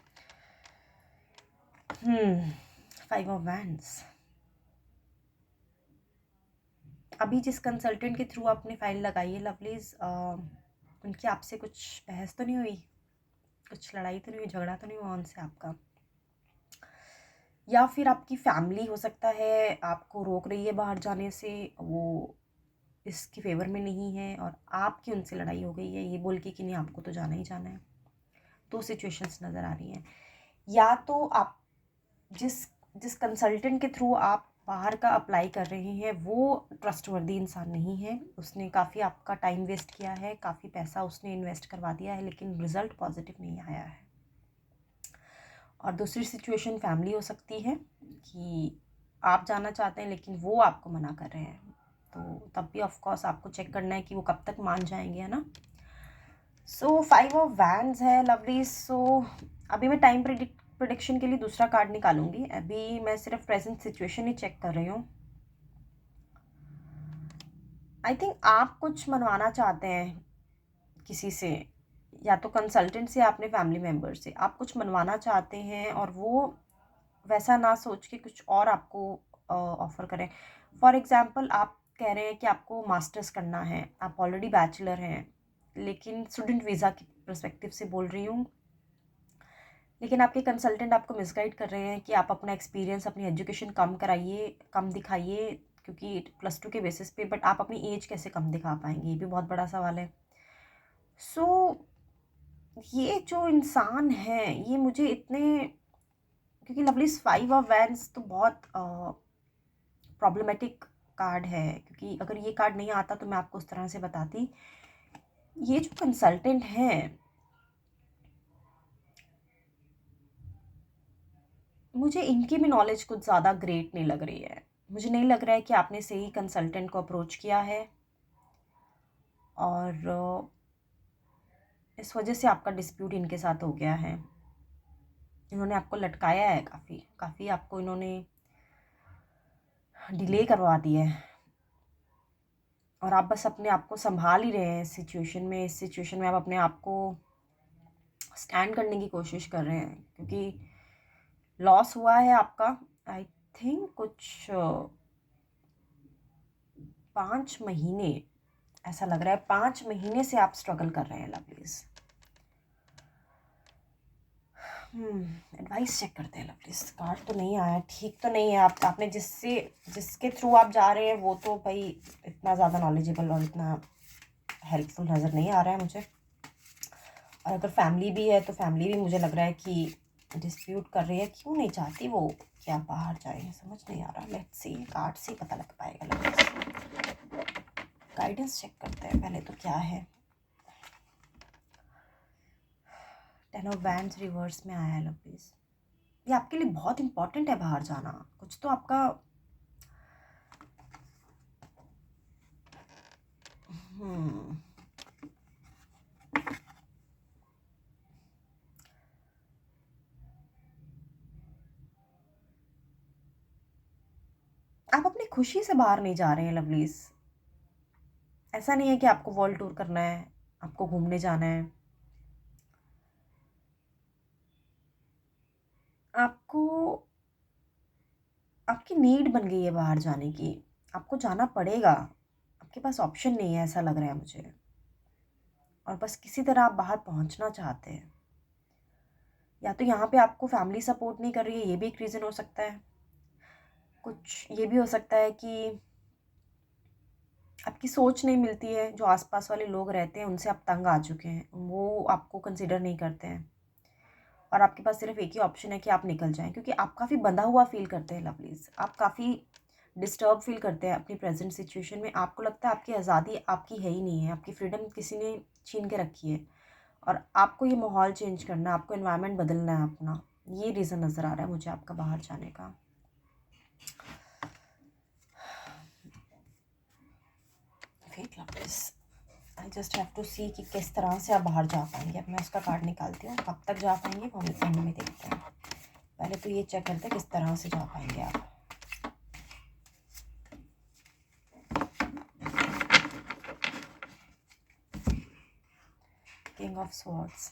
5 ऑफ वैंड्स। अभी जिस कंसल्टेंट के थ्रू आपने फाइल लगाई है लवलीज, उनकी आपसे कुछ बहस तो नहीं हुई, कुछ लड़ाई तो नहीं हुई, झगड़ा तो नहीं हुआ उनसे आपका, या फिर आपकी फैमिली हो सकता है आपको रोक रही है बाहर जाने से, वो इसके फेवर में नहीं है और आपकी उनसे लड़ाई हो गई है ये बोल के कि नहीं आपको तो जाना ही जाना है। तो सिचुएशंस नज़र आ रही हैं। या तो आप जिस जिस कंसल्टेंट के थ्रू आप बाहर का अप्लाई कर रहे हैं वो ट्रस्टवर्दी इंसान नहीं है, उसने काफ़ी आपका टाइम वेस्ट किया है, काफ़ी पैसा उसने इन्वेस्ट करवा दिया है, लेकिन रिज़ल्ट पॉजिटिव नहीं आया है। और दूसरी सिचुएशन फैमिली हो सकती है कि आप जाना चाहते हैं लेकिन वो आपको मना कर रहे हैं, तो तब भी ऑफ कोर्स आपको चेक करना है कि वो कब तक मान जाएंगे, है ना। सो 5 ऑफ वैंड्स है लवली। सो अभी मैं टाइम प्रेडिक्शन के लिए दूसरा कार्ड निकालूंगी, अभी मैं सिर्फ प्रेजेंट सिचुएशन ही चेक कर रही हूँ। आई थिंक आप कुछ मनवाना चाहते हैं किसी से, या तो कंसल्टेंट से, अपने फैमिली मेम्बर से आप कुछ मनवाना चाहते हैं और वो वैसा ना सोच के कुछ और आपको ऑफ़र करें। फॉर एग्ज़ाम्पल आप कह रहे हैं कि आपको मास्टर्स करना है, आप ऑलरेडी बैचलर हैं, लेकिन स्टूडेंट वीज़ा की पर्सपेक्टिव से बोल रही हूँ, लेकिन आपके कंसल्टेंट आपको मिसगाइड कर रहे हैं कि आप अपना एक्सपीरियंस, अपनी एजुकेशन कम कराइए, कम दिखाइए, क्योंकि +2 के बेसिस पे, बट आप अपनी एज कैसे कम दिखा पाएंगे, ये भी बहुत बड़ा सवाल है। सो ये जो इंसान है ये मुझे इतने, क्योंकि लवलीज 5 ऑफ वैंड्स तो बहुत प्रॉब्लमेटिक कार्ड है, क्योंकि अगर ये कार्ड नहीं आता तो मैं आपको उस तरह से बताती। ये जो कंसल्टेंट हैं, मुझे इनकी भी नॉलेज कुछ ज़्यादा ग्रेट नहीं लग रही है। मुझे नहीं लग रहा है कि आपने सही कंसल्टेंट को अप्रोच किया है और इस वजह से आपका डिस्प्यूट इनके साथ हो गया है। इन्होंने आपको लटकाया है, काफ़ी आपको इन्होंने डिले करवा दिया है और आप बस अपने आप को संभाल ही रहे हैं इस सिचुएशन में। इस सिचुएशन में आप अपने आप को स्टैंड करने की कोशिश कर रहे हैं, क्योंकि लॉस हुआ है आपका। आई थिंक कुछ 5 महीने ऐसा लग रहा है, 5 महीने से आप स्ट्रगल कर रहे हैं लवलीज। एडवाइस चेक करते हैं लवलीज। कार्ड तो नहीं आया, ठीक तो नहीं है। आपने जिसके थ्रू आप जा रहे हैं वो तो भाई इतना ज़्यादा नॉलेजेबल और इतना हेल्पफुल नज़र नहीं आ रहा है मुझे। और अगर फैमिली भी है तो फैमिली भी मुझे लग रहा है कि डिस्प्यूट कर रही है, क्यों नहीं चाहती वो कि आप बाहर जाएं, समझ नहीं आ रहा। लेट्स सी, कार्ड से पता लग पाएगा लवलीज। गाइडेंस चेक करते हैं पहले तो क्या है। 10 ऑफ वैंड्स रिवर्स में आया है लवलीज। ये आपके लिए बहुत इंपॉर्टेंट है बाहर जाना, कुछ तो आपका आप अपनी खुशी से बाहर नहीं जा रहे हैं लवलीज। ऐसा नहीं है कि आपको वर्ल्ड टूर करना है, आपको घूमने जाना है, आपको, आपकी नीड बन गई है बाहर जाने की, आपको जाना पड़ेगा, आपके पास ऑप्शन नहीं है ऐसा लग रहा है मुझे। और बस किसी तरह आप बाहर पहुंचना चाहते हैं, या तो यहाँ पे आपको फैमिली सपोर्ट नहीं कर रही है, ये भी एक रीज़न हो सकता है। कुछ ये भी हो सकता है कि आपकी सोच नहीं मिलती है, जो आसपास वाले लोग रहते हैं उनसे आप तंग आ चुके हैं, वो आपको कंसिडर नहीं करते हैं। और आपके पास सिर्फ एक ही ऑप्शन है कि आप निकल जाएं, क्योंकि आप काफ़ी बंधा हुआ फील करते हैं लवलीज। आप काफ़ी डिस्टर्ब फील करते हैं अपनी प्रेजेंट सिचुएशन में। आपको लगता है आपकी आज़ादी आपकी है ही नहीं है, आपकी फ्रीडम किसी ने छीन के रखी है, और आपको ये माहौल चेंज करना है, आपको एनवायरनमेंट बदलना है अपना। ये रीज़न नज़र आ रहा है मुझे आपका बाहर जाने का। Wait lovelies, I just have to see कि किस तरह से आप बाहर जा पाएंगे। अब मैं उसका कार्ड निकालती हूँ, कब तक जा पाएंगे वो हम एंड में देखते हैं। पहले तो ये चेक करते हैं किस तरह से जा पाएंगे आप। किंग ऑफ स्वॉर्ड्स,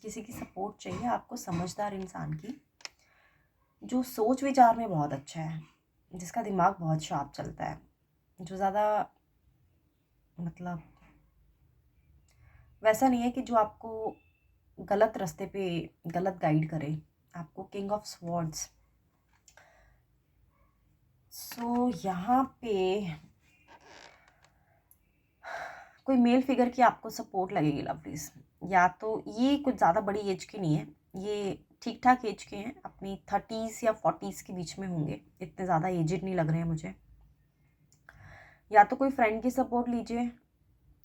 किसी की सपोर्ट चाहिए आपको, समझदार इंसान की, जो सोच विचार में बहुत अच्छा है, जिसका दिमाग बहुत शार्प चलता है, जो ज़्यादा मतलब वैसा नहीं है कि जो आपको गलत रास्ते पे गलत गाइड करे आपको। किंग ऑफ स्वॉर्ड्स, सो यहाँ पे कोई मेल फिगर की आपको सपोर्ट लगेगी लवलीज। या तो ये कुछ ज़्यादा बड़ी एज की नहीं है, ये ठीक ठाक एज के हैं, अपनी 30s या 40s के बीच में होंगे, इतने ज़्यादा एजड नहीं लग रहे हैं मुझे। या तो कोई फ्रेंड की सपोर्ट लीजिए,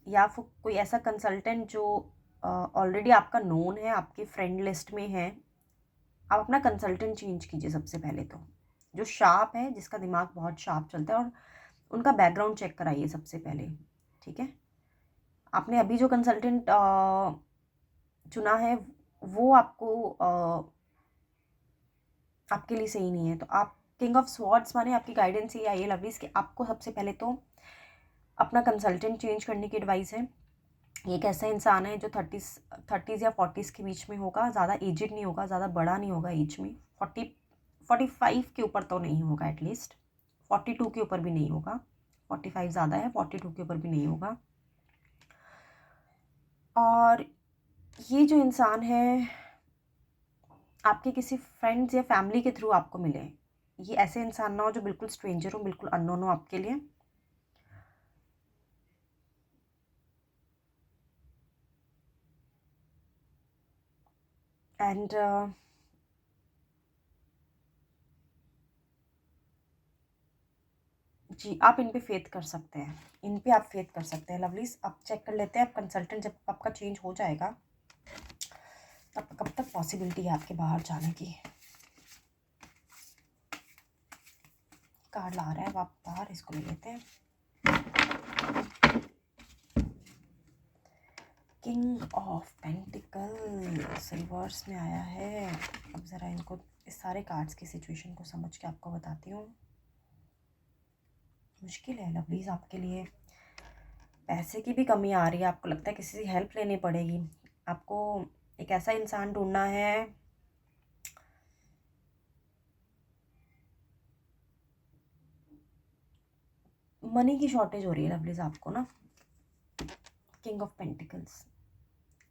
या फिर कोई ऐसा कंसल्टेंट जो ऑलरेडी आपका नोन है, आपके फ्रेंड लिस्ट में है। आप अपना कंसल्टेंट चेंज कीजिए सबसे पहले तो, जो शार्प है, जिसका दिमाग बहुत शार्प चलता है, और उनका बैकग्राउंड चेक कराइए सबसे पहले, ठीक है। आपने अभी जो कंसल्टेंट चुना है वो आपके लिए सही नहीं है, तो आप किंग ऑफ स्वॉर्ड्स माने आपकी गाइडेंस ये आई है लवलीज कि आपको सबसे पहले तो अपना कंसल्टेंट चेंज करने की एडवाइस है। ये एक ऐसा इंसान है जो 30s या 40s के बीच में होगा, ज़्यादा एजड नहीं होगा, ज़्यादा बड़ा नहीं होगा एज में, 45 के ऊपर तो नहीं होगा, एटलीस्ट 42 के ऊपर भी नहीं होगा। 45 ज़्यादा है, 42 के ऊपर भी नहीं होगा। और ये जो इंसान है आपके किसी फ्रेंड्स या फैमिली के थ्रू आपको मिले। ये ऐसे इंसान ना हो जो बिल्कुल स्ट्रेंजर हो, बिल्कुल अननोन हो आपके लिए। एंड जी, आप इन पे फेथ कर सकते हैं, इन पे आप फेथ कर सकते हैं लवलीज। अब चेक कर लेते हैं आप कंसल्टेंट जब आपका चेंज हो जाएगा तब कब तक पॉसिबिलिटी है आपके बाहर जाने की। कार्ड ला रहा है, अब आप बाहर इसको ले लेते हैं। किंग ऑफ पेंटिकल्स रिवर्स में आया है। अब ज़रा इनको, इस सारे कार्ड्स की सिचुएशन को समझ के आपको बताती हूँ। मुश्किल है लवलीज आपके लिए, पैसे की भी कमी आ रही है, आपको लगता है किसी से हेल्प लेनी पड़ेगी। आपको एक ऐसा इंसान ढूंढना है मनी की शॉर्टेज हो रही है लवलीज आपको ना। किंग ऑफ पेंटिकल्स,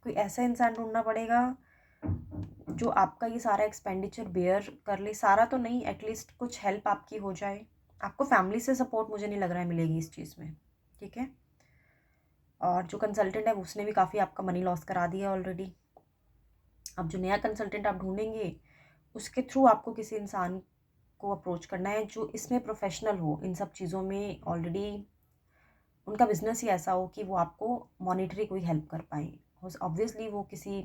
कोई ऐसा इंसान ढूंढना पड़ेगा जो आपका ये सारा एक्सपेंडिचर बेयर कर ले, सारा तो नहीं, एटलीस्ट कुछ हेल्प आपकी हो जाए। आपको फैमिली से सपोर्ट मुझे नहीं लग रहा है मिलेगी इस चीज़ में, ठीक है। और जो कंसल्टेंट है उसने भी काफ़ी आपका मनी लॉस करा दिया ऑलरेडी। अब जो नया कंसल्टेंट आप ढूंढेंगे उसके थ्रू आपको किसी इंसान को अप्रोच करना है जो इसमें प्रोफेशनल हो, इन सब चीज़ों में ऑलरेडी उनका बिजनेस ही ऐसा हो कि वो आपको मॉनेटरी कोई हेल्प कर पाए। ऑब्वियसली वो किसी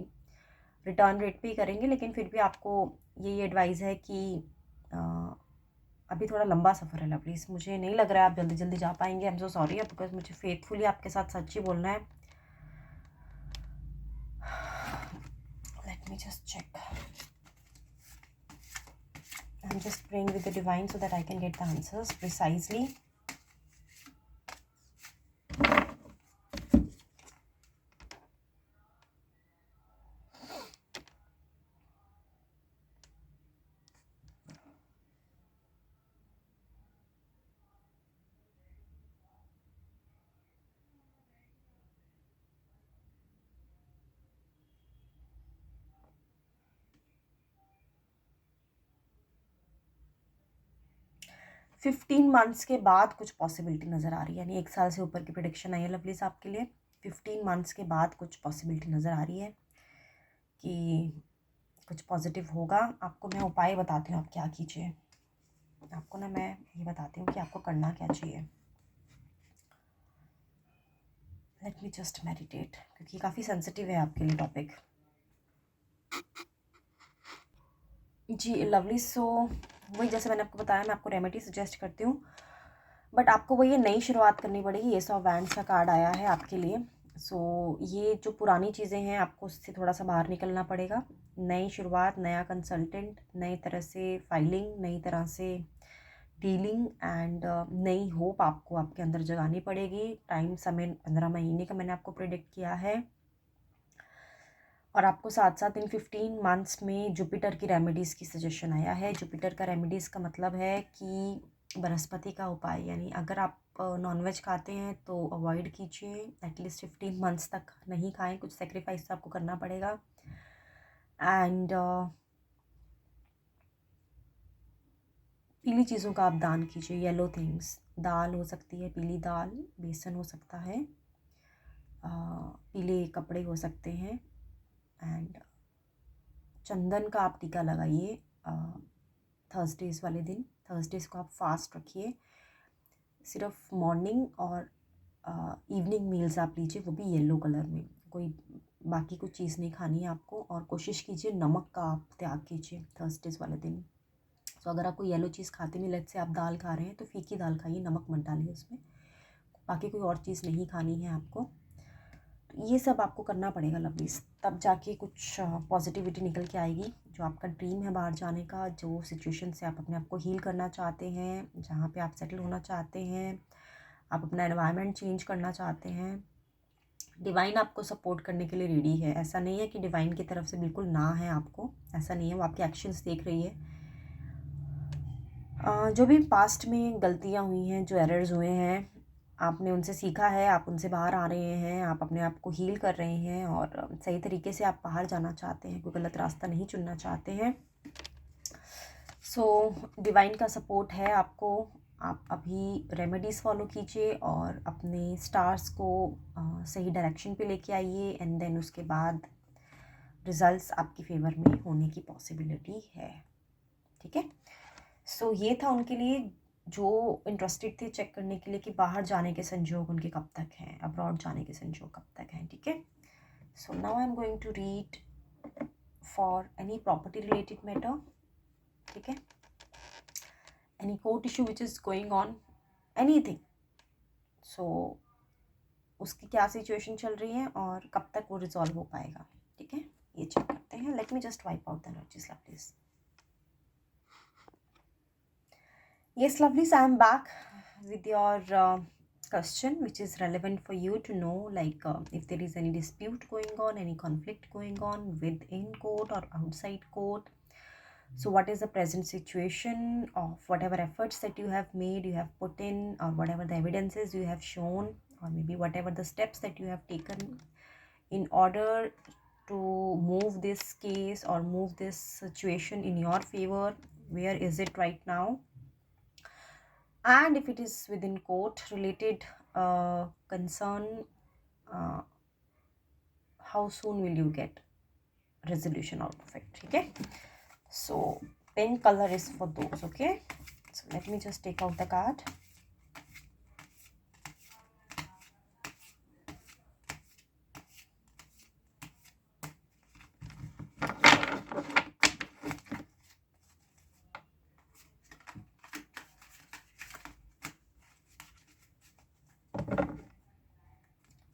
रिटर्न रेट पे ही करेंगे, लेकिन फिर भी आपको यही एडवाइस है कि अभी थोड़ा लंबा सफ़र है लवलीज, मुझे नहीं लग रहा है आप जल्दी जल्दी जा पाएंगे। I am so sorry, because मुझे फेथफुली आपके साथ सच ही बोलना है। Let me just check, I am just praying with the divine so that I can get the answers precisely. Fifteen months के बाद कुछ पॉसिबिलिटी नज़र आ रही है, यानी 1 साल से ऊपर की प्रिडिक्शन आई है लवलीज आपके लिए। 15 मंथ्स के बाद कुछ पॉसिबिलिटी नज़र आ रही है। कि कुछ पॉजिटिव होगा। आपको मैं उपाय बताती हूँ आप क्या कीजिए। आपको ना मैं ये बताती हूँ कि आपको करना क्या चाहिए। लेट मी जस्ट मेडिटेट, क्योंकि काफ़ी सेंसिटिव है आपके लिए टॉपिक। जी लवली, सो वही जैसे मैंने आपको बताया, मैं आपको रेमेडी सजेस्ट करती हूँ, बट आपको वही ये नई शुरुआत करनी पड़ेगी। ये 100 वैंड्स का कार्ड आया है आपके लिए। सो ये जो पुरानी चीज़ें हैं आपको उससे थोड़ा सा बाहर निकलना पड़ेगा। नई शुरुआत, नया कंसल्टेंट, नई तरह से फाइलिंग, नई तरह से डीलिंग एंड नई होप आपको आपके अंदर जगानी पड़ेगी। टाइम समय 15 महीने का मैंने आपको प्रेडिक्ट किया है। और आपको साथ साथ इन 15 मंथ्स में जुपिटर की रेमेडीज़ की सजेशन आया है। जुपिटर का रेमेडीज़ का मतलब है कि बृहस्पति का उपाय, यानी अगर आप नॉनवेज खाते हैं तो अवॉइड कीजिए, एटलीस्ट 15 मंथ्स तक नहीं खाएं। कुछ सेक्रीफाइस तो आपको करना पड़ेगा। एंड पीली चीज़ों का आप दान कीजिए, येलो थिंग्स। दाल हो सकती है, पीली दाल, बेसन हो सकता है, पीले कपड़े हो सकते हैं, एंड चंदन का आप टीका लगाइए थर्सडेज़ वाले दिन। थर्सडेज़ को आप फास्ट रखिए। सिर्फ मॉर्निंग और इवनिंग मील्स आप लीजिए, वो भी येलो कलर में। कोई बाकी कुछ चीज़ नहीं खानी है आपको। और कोशिश कीजिए नमक का आप त्याग कीजिए थर्सडेज़ वाले दिन। तो अगर आपको येलो चीज़ खाते में, लेट से आप दाल खा रहे हैं तो फीकी दाल खाइए, नमक मत डालिए उसमें। बाकी कोई और चीज़ नहीं खानी है आपको। तो ये सब आपको करना पड़ेगा लवलीज, तब जाके कुछ पॉजिटिविटी निकल के आएगी। जो आपका ड्रीम है बाहर जाने का, जो सिचुएशन से आप अपने आप को हील करना चाहते हैं, जहाँ पे आप सेटल होना चाहते हैं, आप अपना एनवायरनमेंट चेंज करना चाहते हैं, डिवाइन आपको सपोर्ट करने के लिए रेडी है। ऐसा नहीं है कि डिवाइन की तरफ से बिल्कुल ना है आपको, ऐसा नहीं है। वो आपके एक्शंस देख रही है। जो भी पास्ट में गलतियाँ हुई हैं, जो एरर्स हुए हैं, आपने उनसे सीखा है, आप उनसे बाहर आ रहे हैं, आप अपने आप को हील कर रहे हैं और सही तरीके से आप बाहर जाना चाहते हैं, कोई गलत रास्ता नहीं चुनना चाहते हैं। सो डिवाइन का सपोर्ट है आपको। आप अभी रेमेडीज़ फॉलो कीजिए और अपने स्टार्स को सही डायरेक्शन पे लेके आइए, एंड देन उसके बाद रिजल्ट्स आपकी फेवर में होने की पॉसिबिलिटी है। ठीक है। सो ये था उनके लिए जो इंटरेस्टेड थे चेक करने के लिए कि बाहर जाने के संजोग उनके कब तक हैं, अब्रॉड जाने के संजोग कब तक हैं। ठीक है। So now I am going to read for any property related matter. ठीक है। Any court issue which is going on, anything. So उसकी क्या सिचुएशन चल रही है और कब तक वो रिजॉल्व हो पाएगा। ठीक है, ये चेक करते हैं। Late me just wipe out the energies lovelies. Yes, lovelies, I am back with your question, which is relevant for you to know, like if there is any dispute going on, any conflict going on within court or outside court. So what is the present situation of whatever efforts that you have made, you have put in, or whatever the evidences you have shown, or maybe whatever the steps that you have taken in order to move this case or move this situation in your favor. Where is it right now? And if it is within court related concern, uh, how soon will you get resolution out of it. Okay, so pink color is for those. Okay, so let me just take out the card.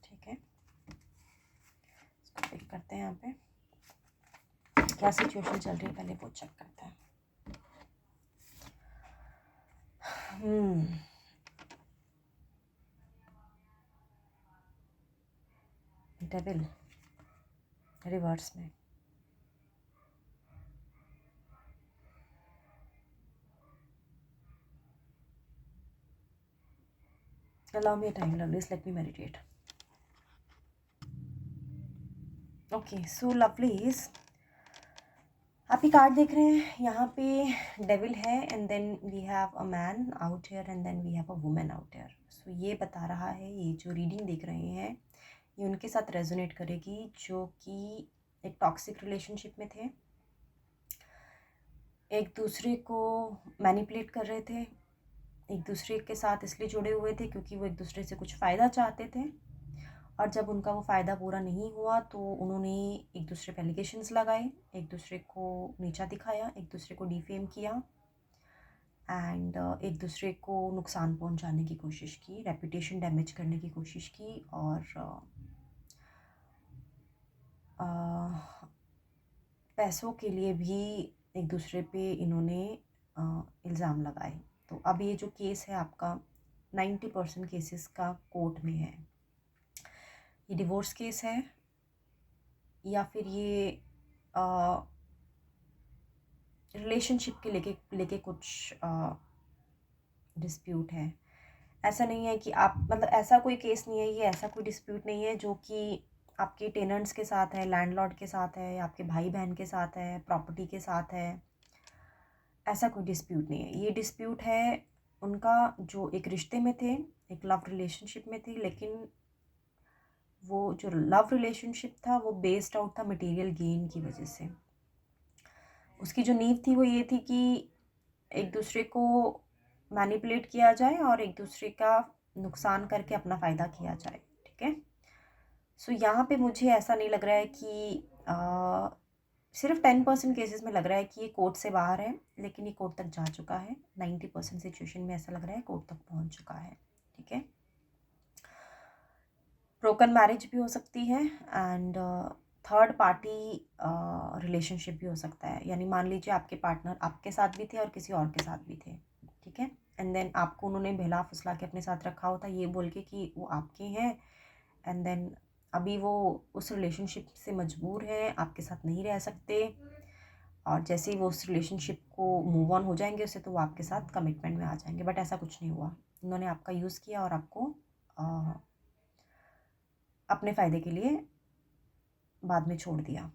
ठीक है, इसको पिक करते हैं। यहाँ पे क्या सिचुएशन चल रही है पहले वो चेक करते हैं। डेविल रिवर्स में। Allow me a time, lovelies. Let me meditate. Okay, so lovelies, आप ही कार्ड देख रहे हैं, यहाँ पे डेविल है, and then we have a man out here, and then we have a women out here. So ये बता रहा है, ये जो रीडिंग देख रहे हैं ये उनके साथ रेजोनेट करेगी जो कि एक टॉक्सिक रिलेशनशिप में थे, एक दूसरे को मैनिपुलेट कर रहे थे, एक दूसरे के साथ इसलिए जुड़े हुए थे क्योंकि वो एक दूसरे से कुछ फ़ायदा चाहते थे, और जब उनका वो फ़ायदा पूरा नहीं हुआ तो उन्होंने एक दूसरे पे एलिगेशंस लगाए, एक दूसरे को नीचा दिखाया, एक दूसरे को डिफेम किया एंड एक दूसरे को नुकसान पहुंचाने की कोशिश की, रेपुटेशन डैमेज करने की कोशिश की, और पैसों के लिए भी एक दूसरे पे इन्होंने इल्ज़ाम लगाए। तो अब ये जो केस है आपका 90% केसेस का कोर्ट में है। ये डिवोर्स केस है या फिर ये रिलेशनशिप के लेके कुछ डिस्प्यूट है। ऐसा नहीं है कि आप मतलब ऐसा कोई केस नहीं है, ये ऐसा कोई डिस्प्यूट नहीं है जो कि आपके टेनेंट्स के साथ है, लैंडलॉर्ड के साथ है, या आपके भाई बहन के साथ है, प्रॉपर्टी के साथ है। ऐसा कोई डिस्प्यूट नहीं है। ये डिस्प्यूट है उनका जो एक रिश्ते में थे, एक लव रिलेशनशिप में थे, लेकिन वो जो लव रिलेशनशिप था वो बेस्ड आउट था मटेरियल गेन की वजह से। उसकी जो नींव थी वो ये थी कि एक दूसरे को मैनिपुलेट किया जाए और एक दूसरे का नुकसान करके अपना फ़ायदा किया जाए। ठीक है, सो यहाँ पे मुझे ऐसा नहीं लग रहा है कि सिर्फ 10% केसेस में लग रहा है कि ये कोर्ट से बाहर है, लेकिन ये कोर्ट तक जा चुका है। 90% सिचुएशन में ऐसा लग रहा है कोर्ट तक पहुँच चुका है। ठीक है, ब्रोकन मैरिज भी हो सकती है एंड थर्ड पार्टी रिलेशनशिप भी हो सकता है। यानी मान लीजिए आपके पार्टनर आपके साथ भी थे और किसी और के साथ भी थे, ठीक है, एंड देन आपको उन्होंने बहला फुसला के अपने साथ रखा होता ये बोल के कि वो आपके हैं, एंड देन अभी वो उस रिलेशनशिप से मजबूर हैं, आपके साथ नहीं रह सकते, और जैसे ही वो उस रिलेशनशिप को मूव ऑन हो जाएंगे उससे तो वो आपके साथ कमिटमेंट में आ जाएंगे। बट ऐसा कुछ नहीं हुआ, उन्होंने आपका यूज़ किया और आपको अपने फ़ायदे के लिए बाद में छोड़ दिया।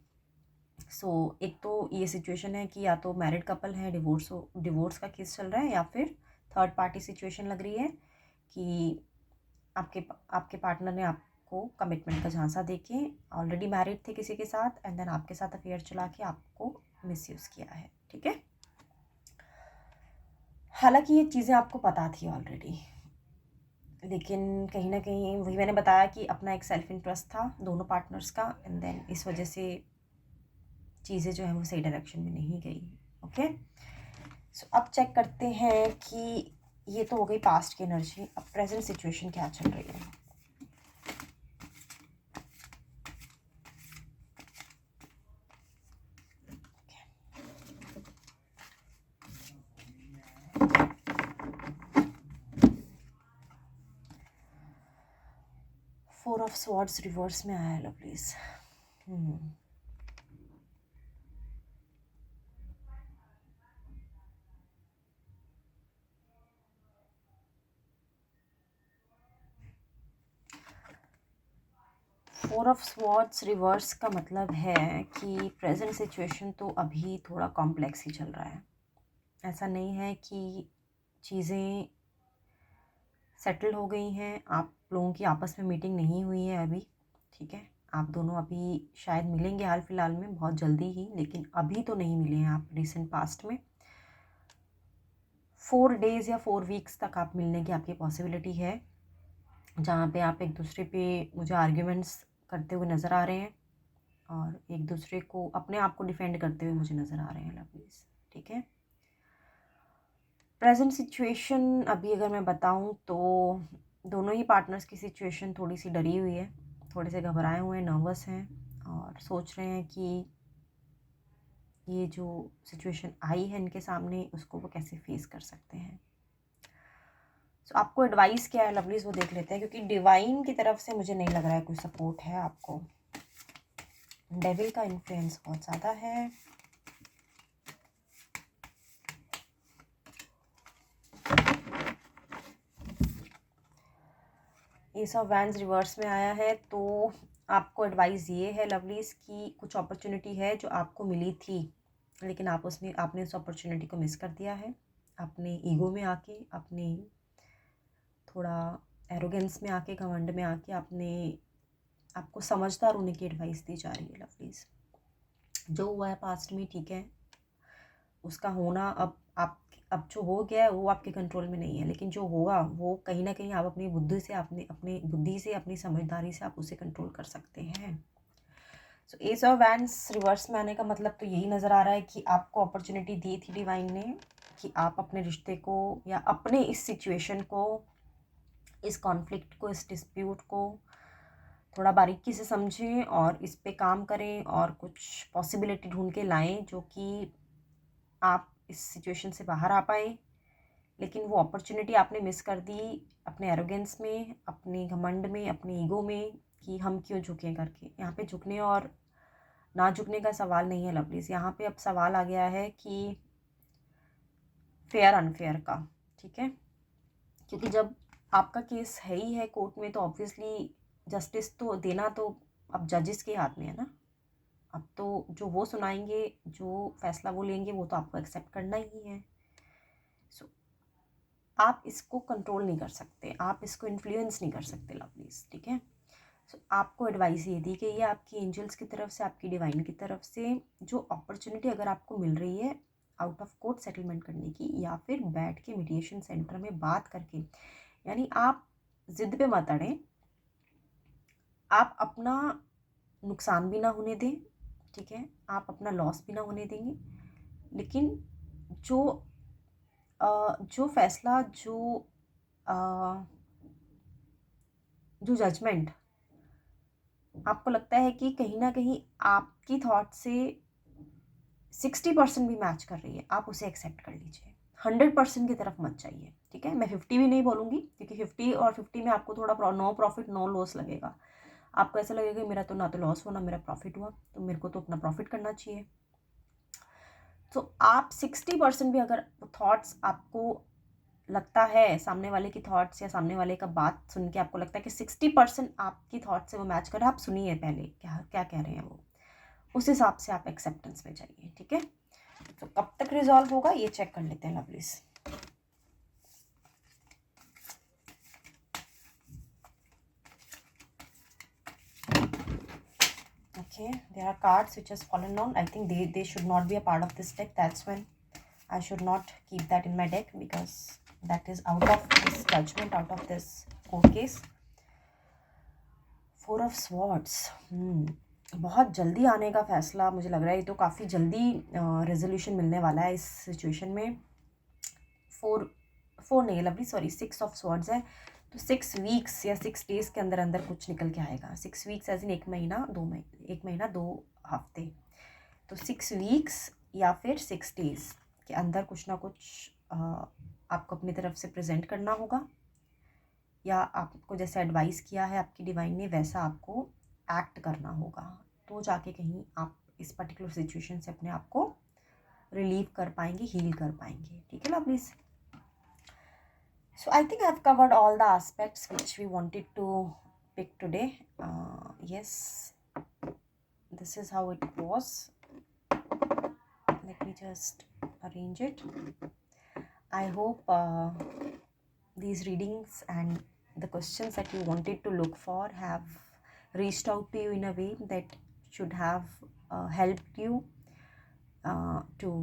सो एक तो ये सिचुएशन है कि या तो मैरिड कपल है, डिवोर्स का केस चल रहा है, या फिर थर्ड पार्टी सिचुएशन लग रही है कि आपके पार्टनर ने आपको कमिटमेंट का झांसा देके ऑलरेडी मैरिड थे किसी के साथ, एंड देन आपके साथ अफेयर चला के आपको मिसयूज़ किया है। ठीक है, हालांकि ये चीज़ें आपको पता थी ऑलरेडी, लेकिन कहीं ना कहीं वही मैंने बताया कि अपना एक सेल्फ इंटरेस्ट था दोनों पार्टनर्स का, एंड देन इस वजह से चीज़ें जो है वो सही डायरेक्शन में नहीं गई। ओके, सो अब चेक करते हैं कि ये तो हो गई पास्ट की एनर्जी, अब प्रेजेंट सिचुएशन क्या चल रही है। फोर ऑफ स्वॉर्ड्स रिवर्स में आया है lovelies. Four of swords reverse का मतलब है कि प्रेजेंट सिचुएशन तो अभी थोड़ा कॉम्प्लेक्स ही चल रहा है। ऐसा नहीं है कि चीज़ें सेटल हो गई हैं, आप लोगों की आपस में मीटिंग नहीं हुई है अभी। ठीक है, आप दोनों अभी शायद मिलेंगे हाल फिलहाल में बहुत जल्दी ही, लेकिन अभी तो नहीं मिले हैं आप रिसेंट पास्ट में। 4 डेज़ या 4 वीक्स तक आप मिलने की आपकी पॉसिबिलिटी है, जहाँ पे आप एक दूसरे पे मुझे आर्ग्यूमेंट्स करते हुए नज़र आ रहे हैं और एक दूसरे को अपने आप को डिफेंड करते हुए मुझे नज़र आ रहे हैं लवलीज। ठीक है, प्रेजेंट सिचुएशन अभी अगर मैं बताऊं तो दोनों ही पार्टनर्स की सिचुएशन थोड़ी सी डरी हुई है, थोड़े से घबराए हुए हैं, नर्वस हैं, और सोच रहे हैं कि ये जो सिचुएशन आई है इनके सामने उसको वो कैसे फेस कर सकते हैं। सो आपको एडवाइस क्या है लवलीज वो देख लेते हैं, क्योंकि डिवाइन की तरफ से मुझे नहीं लग रहा है कोई सपोर्ट है आपको। डेविल का इन्फ्लुएंस बहुत ज़्यादा है। एस ऑफ वैंड्स रिवर्स में आया है, तो आपको एडवाइस ये है लवलीज कि कुछ अपॉर्चुनिटी है जो आपको मिली थी, लेकिन आपने उस अपॉर्चुनिटी को मिस कर दिया है। अपने ईगो में आके, अपने थोड़ा एरोगेंस में आके, घमंड में आके आपको समझदार होने की एडवाइस दी जा रही है लवलीज। जो हुआ है पास्ट में ठीक है, उसका होना अब जो हो गया है वो आपके कंट्रोल में नहीं है, लेकिन जो होगा वो कहीं ना कहीं आप अपनी बुद्धि से, अपनी बुद्धि से, अपनी समझदारी से आप उसे कंट्रोल कर सकते हैं। सो एस ऑफ वैंड्स रिवर्स में आने का मतलब तो यही नज़र आ रहा है कि आपको अपॉर्चुनिटी दी थी डिवाइन ने कि आप अपने रिश्ते को या अपने इस सिचुएशन को, इस कॉन्फ्लिक्ट को, इस डिस्प्यूट को थोड़ा बारीकी से समझें और इस पे काम करें और कुछ पॉसिबिलिटी ढूंढ के लाएं जो कि आप इस सिचुएशन से बाहर आ पाए। लेकिन वो अपॉर्चुनिटी आपने मिस कर दी अपने एरोगेंस में, अपने घमंड में, अपने ईगो में कि हम क्यों झुकें करके। यहाँ पे झुकने और ना झुकने का सवाल नहीं है लवलीज, यहाँ पे अब सवाल आ गया है कि फेयर अनफेयर का, ठीक है। क्योंकि जब आपका केस है ही है कोर्ट में तो ऑब्वियसली जस्टिस तो देना तो अब जजेस के हाथ में है ना। अब तो जो वो सुनाएंगे, जो फैसला वो लेंगे, वो तो आपको एक्सेप्ट करना ही है। सो आप इसको कंट्रोल नहीं कर सकते, आप इसको इन्फ्लुएंस नहीं कर सकते लवलीज, ठीक है। सो आपको एडवाइस ये दी गई है आपकी एंजल्स की तरफ से, आपकी डिवाइन की तरफ से, जो अपॉर्चुनिटी अगर आपको मिल रही है आउट ऑफ कोर्ट सेटलमेंट करने की या फिर बैठ के मीडिएशन सेंटर में बात करके, यानी आप जिद पे मत अड़ें, आप अपना नुकसान भी ना होने दें, ठीक है, आप अपना लॉस भी ना होने देंगे, लेकिन जो जो फैसला, जो जजमेंट आपको लगता है कि कहीं ना कहीं आपकी थॉट से 60% भी मैच कर रही है, आप उसे एक्सेप्ट कर लीजिए, 100% की तरफ मत जाइए, ठीक है। मैं 50 भी नहीं बोलूँगी क्योंकि 50 और 50 में आपको थोड़ा नो प्रॉफिट नो लॉस लगेगा। आपको ऐसा लगेगा मेरा तो ना तो लॉस हुआ ना मेरा प्रॉफिट हुआ, तो मेरे को तो अपना प्रॉफिट करना चाहिए। तो आप 60% भी अगर थॉट्स आपको लगता है, सामने वाले की थॉट्स या सामने वाले का बात सुन के आपको लगता है कि 60% आपकी थॉट से वो मैच कर रहा है, आप सुनिए पहले क्या क्या कह रहे हैं वो, उस हिसाब से आप एक्सेप्टेंस में जाइए, ठीक है। तो कब तक रिजॉल्व होगा ये चेक कर लेते हैं lovelies. Okay, there are cards which has fallen down. I think they should not be a part of this deck. That's when I should not keep that in my deck because that is out of this judgment, out of this court case. 4 of Swords. बहुत जल्दी आने का फैसला मुझे लग रहा है, ये तो काफ़ी जल्दी रेजोल्यूशन मिलने वाला है इस सिचुएशन में। 4 नहीं है लवली, सॉरी 6 ऑफ स्वॉर्ड्स है। तो 6 वीक्स या 6 डेज़ के अंदर अंदर कुछ निकल के आएगा। 6 वीक्स एज इन 1 महीना 2 महीने, 1 महीना 2 हफ्ते। तो 6 वीक्स या फिर 6 डेज़ के अंदर कुछ ना कुछ आपको अपनी तरफ से प्रेजेंट करना होगा, या आपको जैसे एडवाइस किया है आपकी डिवाइन ने वैसा आपको एक्ट करना होगा, तो जाके कहीं आप इस पर्टिकुलर सिचुएशन से अपने आप को रिलीव कर पाएंगे, हील कर पाएंगे, ठीक है lovelies. So I think I've covered all the aspects which we wanted to pick today. Yes, this is how it was. Let me just arrange it. I hope these readings and the questions that you wanted to look for have reached out to you in a way that should have helped you to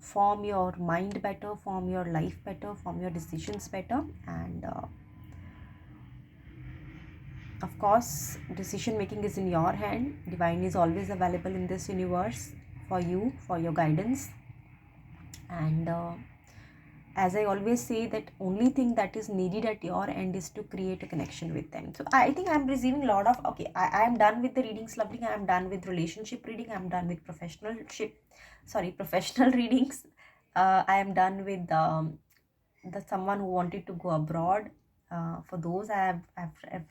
form your mind better, form your life better, form your decisions better, and of course decision making is in your hand. Divine is always available in this universe for you, for your guidance, and as I always say, that only thing that is needed at your end is to create a connection with them. So I think I'm receiving a lot of, okay, I am done with the readings, lovely. I am done with relationship reading. I'm done with professional readings. I am done with the someone who wanted to go abroad. For those I've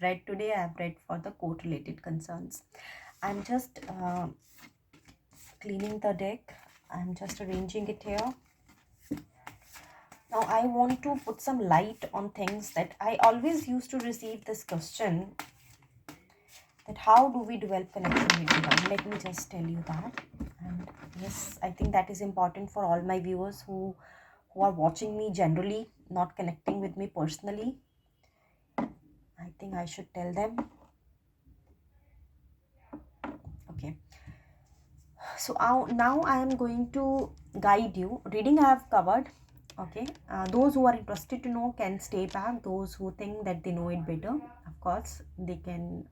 read today, I've read for the court related concerns. I'm just cleaning the deck. I'm just arranging it here. Now I want to put some light on things that I always used to receive this question, that how do we develop connection with divine. Let me just tell you that. And yes, I think that is important for all my viewers who are watching me generally, not connecting with me personally. I think I should tell them. Okay. So now I am going to guide you. Reading I have covered. Okay, those who are interested to know can stay back. Those who think that they know it better, of course, they can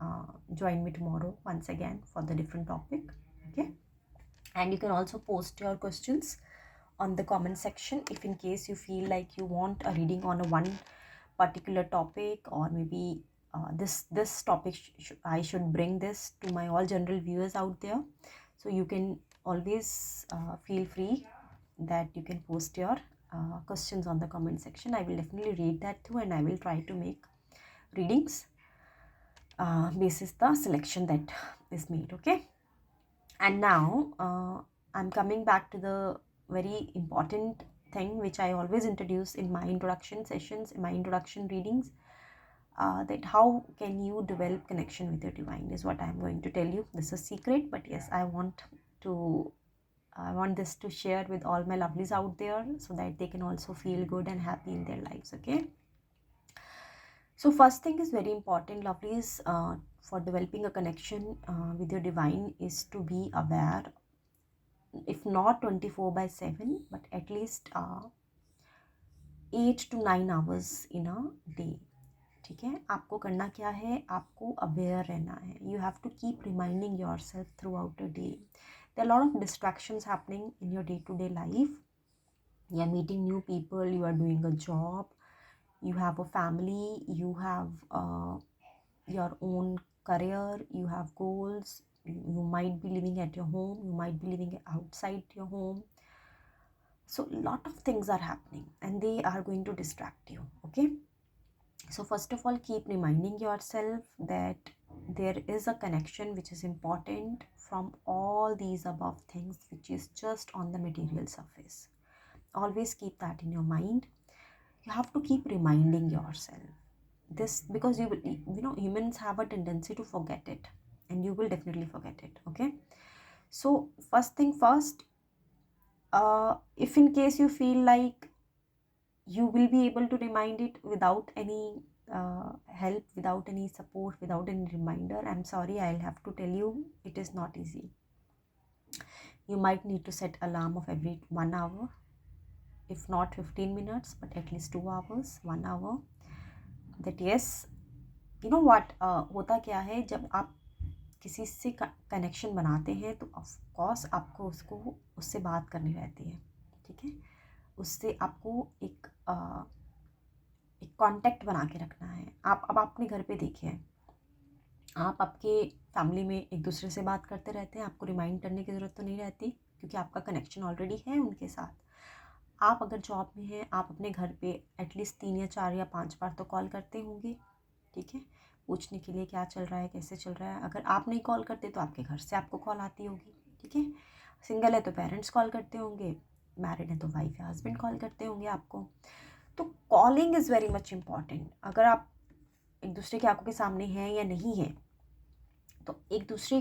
join me tomorrow once again for the different topic. Okay, and you can also post your questions on the comment section if in case you feel like you want a reading on a one particular topic, or maybe this topic I should bring this to my all general viewers out there. So you can always feel free that you can post your questions on the comment section. I will definitely read that too, and I will try to make readings basis the selection that is made. Okay, and now I'm coming back to the very important thing which I always introduce in my introduction sessions, in my introduction readings, that how can you develop connection with your divine is what I'm going to tell you. This is secret, but yes, I want this to share with all my lovelies out there so that they can also feel good and happy in their lives. Okay, so first thing is very important, lovelies, for developing a connection with your divine is to be aware, if not 24/7, but at least 8 to 9 hours in a day. ठीक है, आपको करना क्या है, आपको अवेयर रहना है. You have to keep reminding yourself throughout a day. There are lot of distractions happening in your day to day life. You are meeting new people, you are doing a job, you have a family, you have your own career, you have goals, you might be living at your home, you might be living outside your home. So a lot of things are happening and they are going to distract you. Okay, so first of all, keep reminding yourself that there is a connection which is important from all these above things, which is just on the material surface. Always keep that in your mind. You have to keep reminding yourself this, because humans have a tendency to forget it, and you will definitely forget it. Okay, so first thing first, if in case you feel like you will be able to remind it without any help, without any support, without any reminder, I'm sorry, I'll have to tell you, it is not easy. You might need to set alarm of every 1 hour, if not 15 minutes, but at least 2 hours, 1 hour. That yes, you know what, होता क्या है, जब आप किसी से कनेक्शन बनाते हैं तो ऑफ कोर्स आपको उससे बात करनी रहती है. ठीक है, उससे आपको एक कांटेक्ट बना के रखना है. आप अब अपने घर पे देखिए, आप आपके फैमिली में एक दूसरे से बात करते रहते हैं, आपको रिमाइंड करने की ज़रूरत तो नहीं रहती, क्योंकि आपका कनेक्शन ऑलरेडी है उनके साथ. आप अगर जॉब में हैं, आप अपने घर पे एटलीस्ट 3 या 4 या 5 बार तो कॉल करते होंगे. ठीक है, पूछने के लिए क्या चल रहा है, कैसे चल रहा है. अगर आप नहीं कॉल करते तो आपके घर से आपको कॉल आती होगी. ठीक है, सिंगल है तो पेरेंट्स कॉल करते होंगे, मैरिड है तो वाइफ या हस्बैंड कॉल करते होंगे आपको. तो calling is very much important. अगर आप एक दूसरे की आंखों के सामने हैं या नहीं हैं, तो एक दूसरे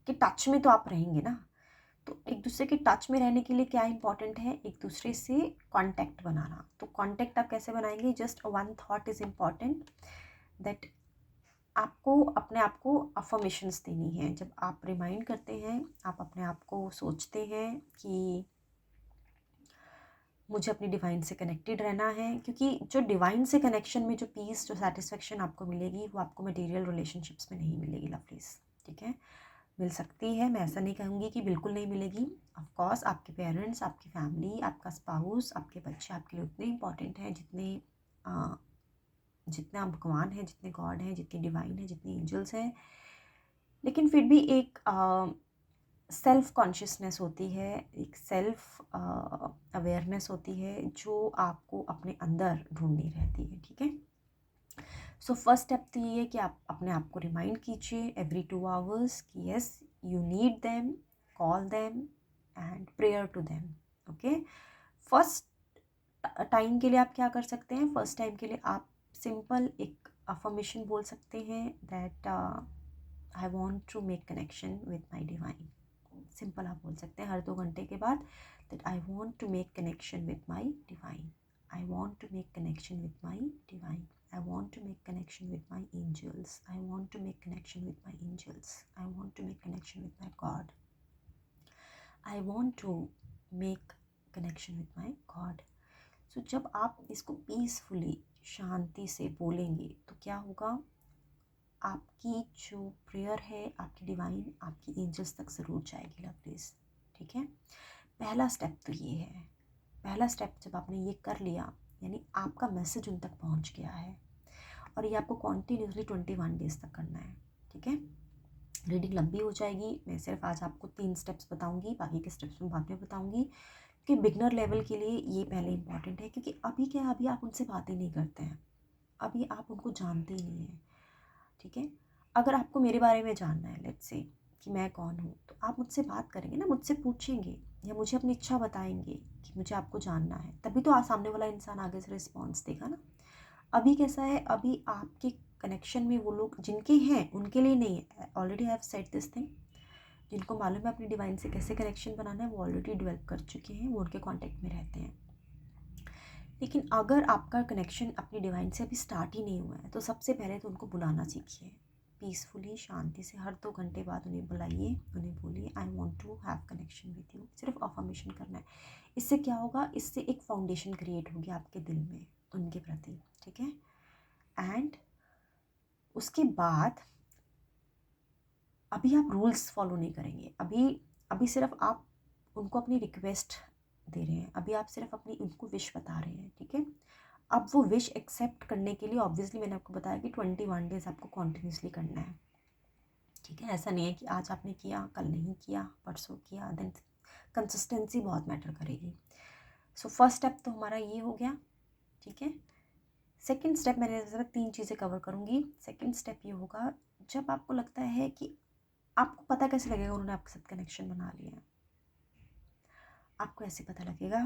के टच में तो आप रहेंगे ना. तो एक दूसरे के टच में रहने के लिए क्या इंपॉर्टेंट है, एक दूसरे से कांटेक्ट बनाना. तो कांटेक्ट आप कैसे बनाएंगे, just one thought is important, that आपको अपने आप को अफर्मेशंस देनी है. जब आप रिमाइंड करते हैं, आप अपने आप को सोचते हैं कि मुझे अपनी डिवाइन से कनेक्टेड रहना है, क्योंकि जो डिवाइन से कनेक्शन में जो पीस, जो सेटिस्फेक्शन आपको मिलेगी, वो आपको मटेरियल रिलेशनशिप्स में नहीं मिलेगी लवलीज. ठीक है, मिल सकती है, मैं ऐसा नहीं कहूँगी कि बिल्कुल नहीं मिलेगी. ऑफ कोर्स आपके पेरेंट्स, आपकी फैमिली, आपका स्पाउस, आपके बच्चे आपके लिए उतने इंपॉर्टेंट हैं जितना भगवान है, जितने गॉड हैं, जितनी डिवाइन है, जितनी एंजल्स हैं. लेकिन फिर भी एक सेल्फ कॉन्शियसनेस होती है, एक सेल्फ अवेयरनेस होती है, जो आपको अपने अंदर ढूंढनी रहती है. ठीक है, सो फर्स्ट स्टेप तो ये है कि आप अपने आप को रिमाइंड कीजिए एवरी 2 आवर्स कि yes you need them, call them and prayer to them. Okay, first time के लिए आप क्या कर सकते हैं, फर्स्ट टाइम के लिए आप सिंपल एक अफर्मेशन बोल सकते हैं, that I want to make connection with my divine. Simple आप बोल सकते हैं हर 2 घंटे के बाद, that I want to make connection with my divine, I want to make connection with my divine, I want to make connection with my angels, I want to make connection with my angels, I want to make connection with my God. I want to make connection with my God. So जब आप इसको पीसफुली, शांति से बोलेंगे तो क्या होगा, आपकी जो प्रेयर है, आपकी डिवाइन, आपकी एंजल्स तक ज़रूर जाएगी लवलीज। ठीक है, पहला स्टेप तो ये है। पहला स्टेप जब आपने ये कर लिया, यानी आपका मैसेज उन तक पहुंच गया है। और ये आपको कॉन्टीन्यूसली 21 डेज तक करना है। ठीक है, रीडिंग लंबी हो जाएगी, मैं सिर्फ आज आपको 3 स्टेप्स बताऊंगी, बाकी के स्टेप्स मैं बाद में बताऊंगी, कि बिगनर लेवल के लिए ये पहले इंपॉर्टेंट है। क्योंकि अभी क्या है, अभी आप उनसे बातें नहीं करते हैं, अभी आप उनको जानते ही नहीं हैं। ठीक है, अगर आपको मेरे बारे में जानना है, लेट्स से कि मैं कौन हूँ, तो आप मुझसे बात करेंगे ना, मुझसे पूछेंगे या मुझे अपनी इच्छा बताएंगे कि मुझे आपको जानना है, तभी तो सामने वाला इंसान आगे से रिस्पॉन्स देगा ना। अभी कैसा है, अभी आपके कनेक्शन में वो लोग जिनके हैं उनके लिए नहीं है। Already I have said this thing, जिनको मालूम है अपनी डिवाइन से कैसे कनेक्शन बनाना है, वो ऑलरेडी डेवलप कर चुके हैं, वो उनके कांटेक्ट में रहते हैं। लेकिन अगर आपका कनेक्शन अपनी डिवाइन से अभी स्टार्ट ही नहीं हुआ है, तो सबसे पहले तो उनको बुलाना सीखिए, पीसफुली, शांति से। हर 2 घंटे बाद उन्हें बुलाइए, उन्हें बोलिए I want to have connection with you. सिर्फ अफर्मेशन करना है। इससे क्या होगा, इससे एक फाउंडेशन क्रिएट होगी आपके दिल में उनके प्रति। ठीक है, एंड उसके बाद अभी आप रूल्स फॉलो नहीं करेंगे। अभी सिर्फ आप उनको अपनी रिक्वेस्ट दे रहे हैं, अभी आप सिर्फ अपनी उनको विश बता रहे हैं। ठीक है, अब वो विश एक्सेप्ट करने के लिए ऑब्वियसली मैंने आपको बताया कि 21 डेज आपको कॉन्टिन्यूसली करना है। ठीक है, ऐसा नहीं है कि आज आपने किया, कल नहीं किया, परसों किया, देन कंसिस्टेंसी बहुत मैटर करेगी। सो फर्स्ट स्टेप तो हमारा ये हो गया। ठीक है, सेकेंड स्टेप मैंने सिर्फ 3 चीज़ें कवर करूँगी। सेकेंड स्टेप ये होगा, जब आपको लगता है कि आपको पता कैसे लगेगा उन्होंने आपके साथ कनेक्शन बना लिया है, आपको ऐसे पता लगेगा,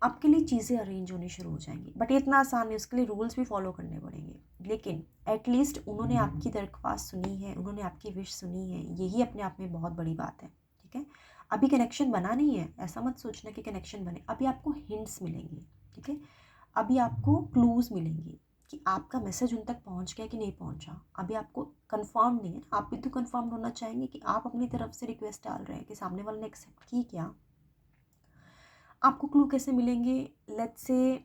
आपके लिए चीज़ें अरेंज होनी शुरू हो जाएंगी। बट ये इतना आसान नहीं, उसके लिए रूल्स भी फॉलो करने पड़ेंगे। लेकिन एटलीस्ट उन्होंने आपकी दरख्वास्त सुनी है, उन्होंने आपकी विश सुनी है, यही अपने आप में बहुत बड़ी बात है। ठीक है, अभी कनेक्शन बना नहीं है, ऐसा मत सोचना कि कनेक्शन बने। अभी आपको हिंट्स मिलेंगे। ठीक है, अभी आपको क्लूज़ मिलेंगे कि आपका मैसेज उन तक पहुंच गया कि नहीं पहुंचा। अभी आपको कंफर्म नहीं है, आप भी तो कंफर्म होना चाहेंगे कि आप अपनी तरफ से रिक्वेस्ट डाल रहे हैं कि सामने वाले ने एक्सेप्ट की क्या। आपको क्लू कैसे मिलेंगे, लेट्स से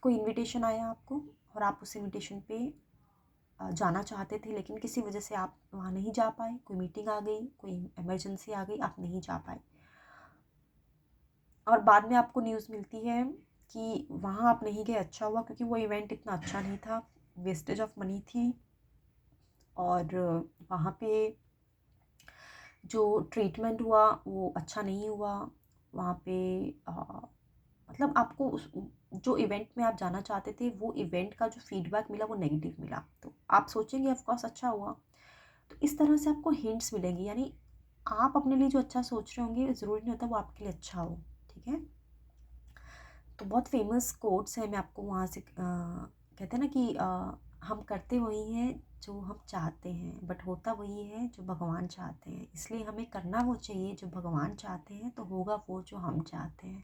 कोई इनविटेशन आया आपको और आप उस इनविटेशन पे जाना चाहते थे, लेकिन किसी वजह से आप वहाँ नहीं जा पाए, कोई मीटिंग आ गई, कोई इमरजेंसी आ गई, आप नहीं जा पाए, और बाद में आपको न्यूज़ मिलती है कि वहाँ आप नहीं गए, अच्छा हुआ, क्योंकि वो इवेंट इतना अच्छा नहीं था, वेस्टेज ऑफ मनी थी, और वहाँ पे जो ट्रीटमेंट हुआ वो अच्छा नहीं हुआ। वहाँ पे मतलब आपको उस जो इवेंट में आप जाना चाहते थे, वो इवेंट का जो फीडबैक मिला वो नेगेटिव मिला, तो आप सोचेंगे ऑफकोर्स अच्छा हुआ। तो इस तरह से आपको हिंट्स मिलेंगी, यानी आप अपने लिए जो अच्छा सोच रहे होंगे, ज़रूरी नहीं होता वो आपके लिए अच्छा हो। ठीक है, तो बहुत फेमस कोट्स हैं, मैं आपको वहाँ से कहते हैं ना कि हम करते वही हैं जो हम चाहते हैं, बट होता वही है जो भगवान चाहते हैं। इसलिए हमें करना वो चाहिए जो भगवान चाहते हैं, तो होगा वो जो हम चाहते हैं।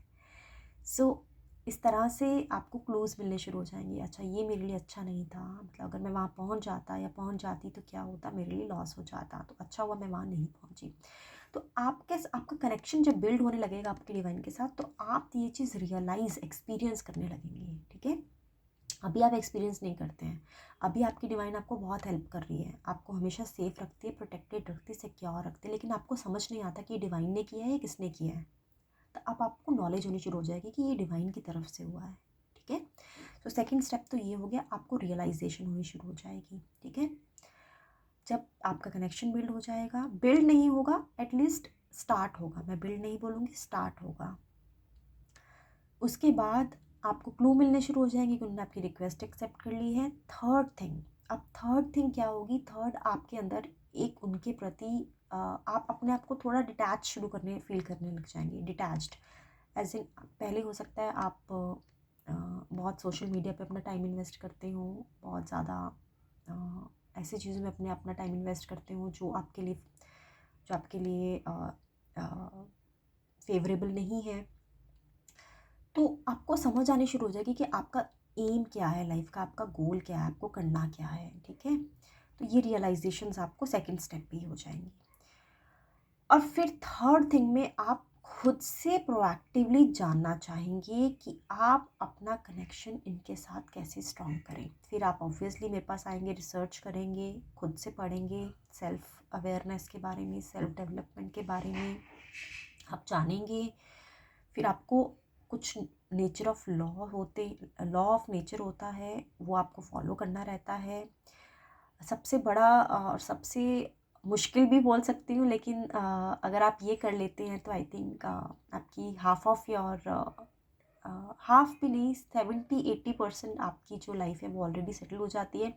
सो इस तरह से आपको क्लूज़ मिलने शुरू हो जाएंगे। अच्छा, ये मेरे लिए अच्छा नहीं था, मतलब अगर मैं वहाँ पहुँच जाता या पहुँच जाती तो क्या होता, मेरे लिए लॉस हो जाता, तो अच्छा हुआ मैं वहाँ नहीं पहुँची। तो आपका कनेक्शन जब बिल्ड होने लगेगा आपके डिवाइन के साथ, तो आप ये चीज़ रियलाइज़, एक्सपीरियंस करने लगेंगे। ठीक है, अभी आप एक्सपीरियंस नहीं करते हैं। अभी आपकी डिवाइन आपको बहुत हेल्प कर रही है, आपको हमेशा सेफ रखती है, प्रोटेक्टेड रखती है, सिक्योर रखती है, लेकिन आपको समझ नहीं आता कि ये डिवाइन ने किया है या किसने किया है। तो अब आपको नॉलेज होनी शुरू हो जाएगी कि ये डिवाइन की तरफ से हुआ है। ठीक है, तो सेकंड स्टेप तो ये हो गया, आपको रियलाइजेशन होनी शुरू हो जाएगी। ठीक है, जब आपका कनेक्शन बिल्ड हो जाएगा, बिल्ड नहीं होगा, एटलीस्ट स्टार्ट होगा, मैं बिल्ड नहीं बोलूँगी, स्टार्ट होगा, उसके बाद आपको क्लू मिलने शुरू हो जाएंगे कि उन्होंने आपकी रिक्वेस्ट एक्सेप्ट कर ली है। थर्ड थिंग, अब थर्ड थिंग क्या होगी, थर्ड आपके अंदर एक उनके प्रति आप अपने आप को थोड़ा डिटैच शुरू करने फील करने लग जाएंगे। डिटैच्ड एज इन, पहले हो सकता है आप बहुत सोशल मीडिया पे अपना टाइम इन्वेस्ट करते हो, बहुत ज़्यादा ऐसी चीज़ों में अपना टाइम इन्वेस्ट करते हो जो आपके लिए फेवरेबल नहीं है। तो आपको समझ आनी शुरू हो जाएगी कि आपका एम क्या है लाइफ का, आपका गोल क्या है, आपको करना क्या है, ठीक है। तो ये रियलाइजेशंस आपको सेकंड स्टेप पे ही हो जाएंगी। और फिर थर्ड थिंग में आप खुद से प्रोएक्टिवली जानना चाहेंगे कि आप अपना कनेक्शन इनके साथ कैसे स्ट्रॉन्ग करें। फिर आप ऑब्वियसली मेरे पास आएंगे, रिसर्च करेंगे, खुद से पढ़ेंगे, सेल्फ अवेयरनेस के बारे में, सेल्फ डेवलपमेंट के बारे में आप जानेंगे। फिर आपको कुछ nature of law of nature होता है, वो आपको फॉलो करना रहता है। सबसे बड़ा और सबसे मुश्किल भी बोल सकती हूँ, लेकिन अगर आप ये कर लेते हैं तो आई थिंक आपकी हाफ ऑफ योर हाफ भी नहीं, 70-80% आपकी जो लाइफ है वो ऑलरेडी सेटल हो जाती है।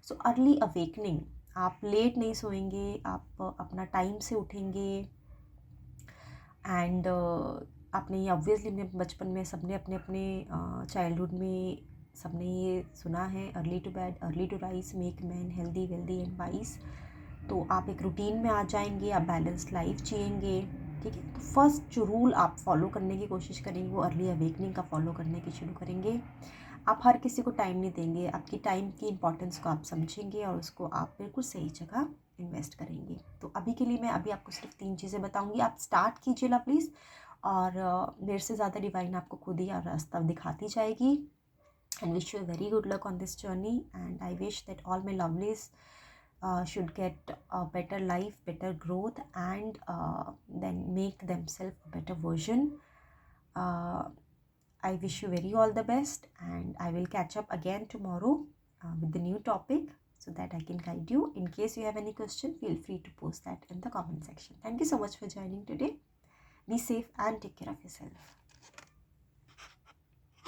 सो अर्ली अवेकनिंग, आप लेट नहीं सोएंगे, आप अपना टाइम से उठेंगे। एंड आपने ये ऑब्वियसली अपने बचपन में सबने अपने अपने चाइल्डहुड में सबने ये सुना है, early to bed early to rise make man healthy wealthy and wise. तो आप एक रूटीन में आ जाएंगे, आप बैलेंस्ड लाइफ जिएंगे, ठीक है। तो फर्स्ट जो रूल आप फॉलो करने की कोशिश करेंगे वो अर्ली अवेकनिंग का फॉलो करने की शुरू करेंगे। आप हर किसी को टाइम नहीं देंगे, आपकी टाइम की इंपॉर्टेंस को आप समझेंगे और उसको आप बिल्कुल सही जगह इन्वेस्ट करेंगे। तो अभी के लिए मैं अभी आपको सिर्फ 3 चीज़ें बताऊंगी, आप स्टार्ट कीजिएगा प्लीज़। और मेरे से ज़्यादा डिवाइन आपको खुद ही रास्ता दिखाती जाएगी। And wish you very good luck on this journey, and I wish that all my lovelies should get a better life, better growth, and then make themselves a better version. Uh, I wish you very all the best, and I will catch up again tomorrow with the new topic so that I can guide you. In case you have any question, feel free to post that in the comment section. Thank you so much for joining today. Be safe and take care of yourself.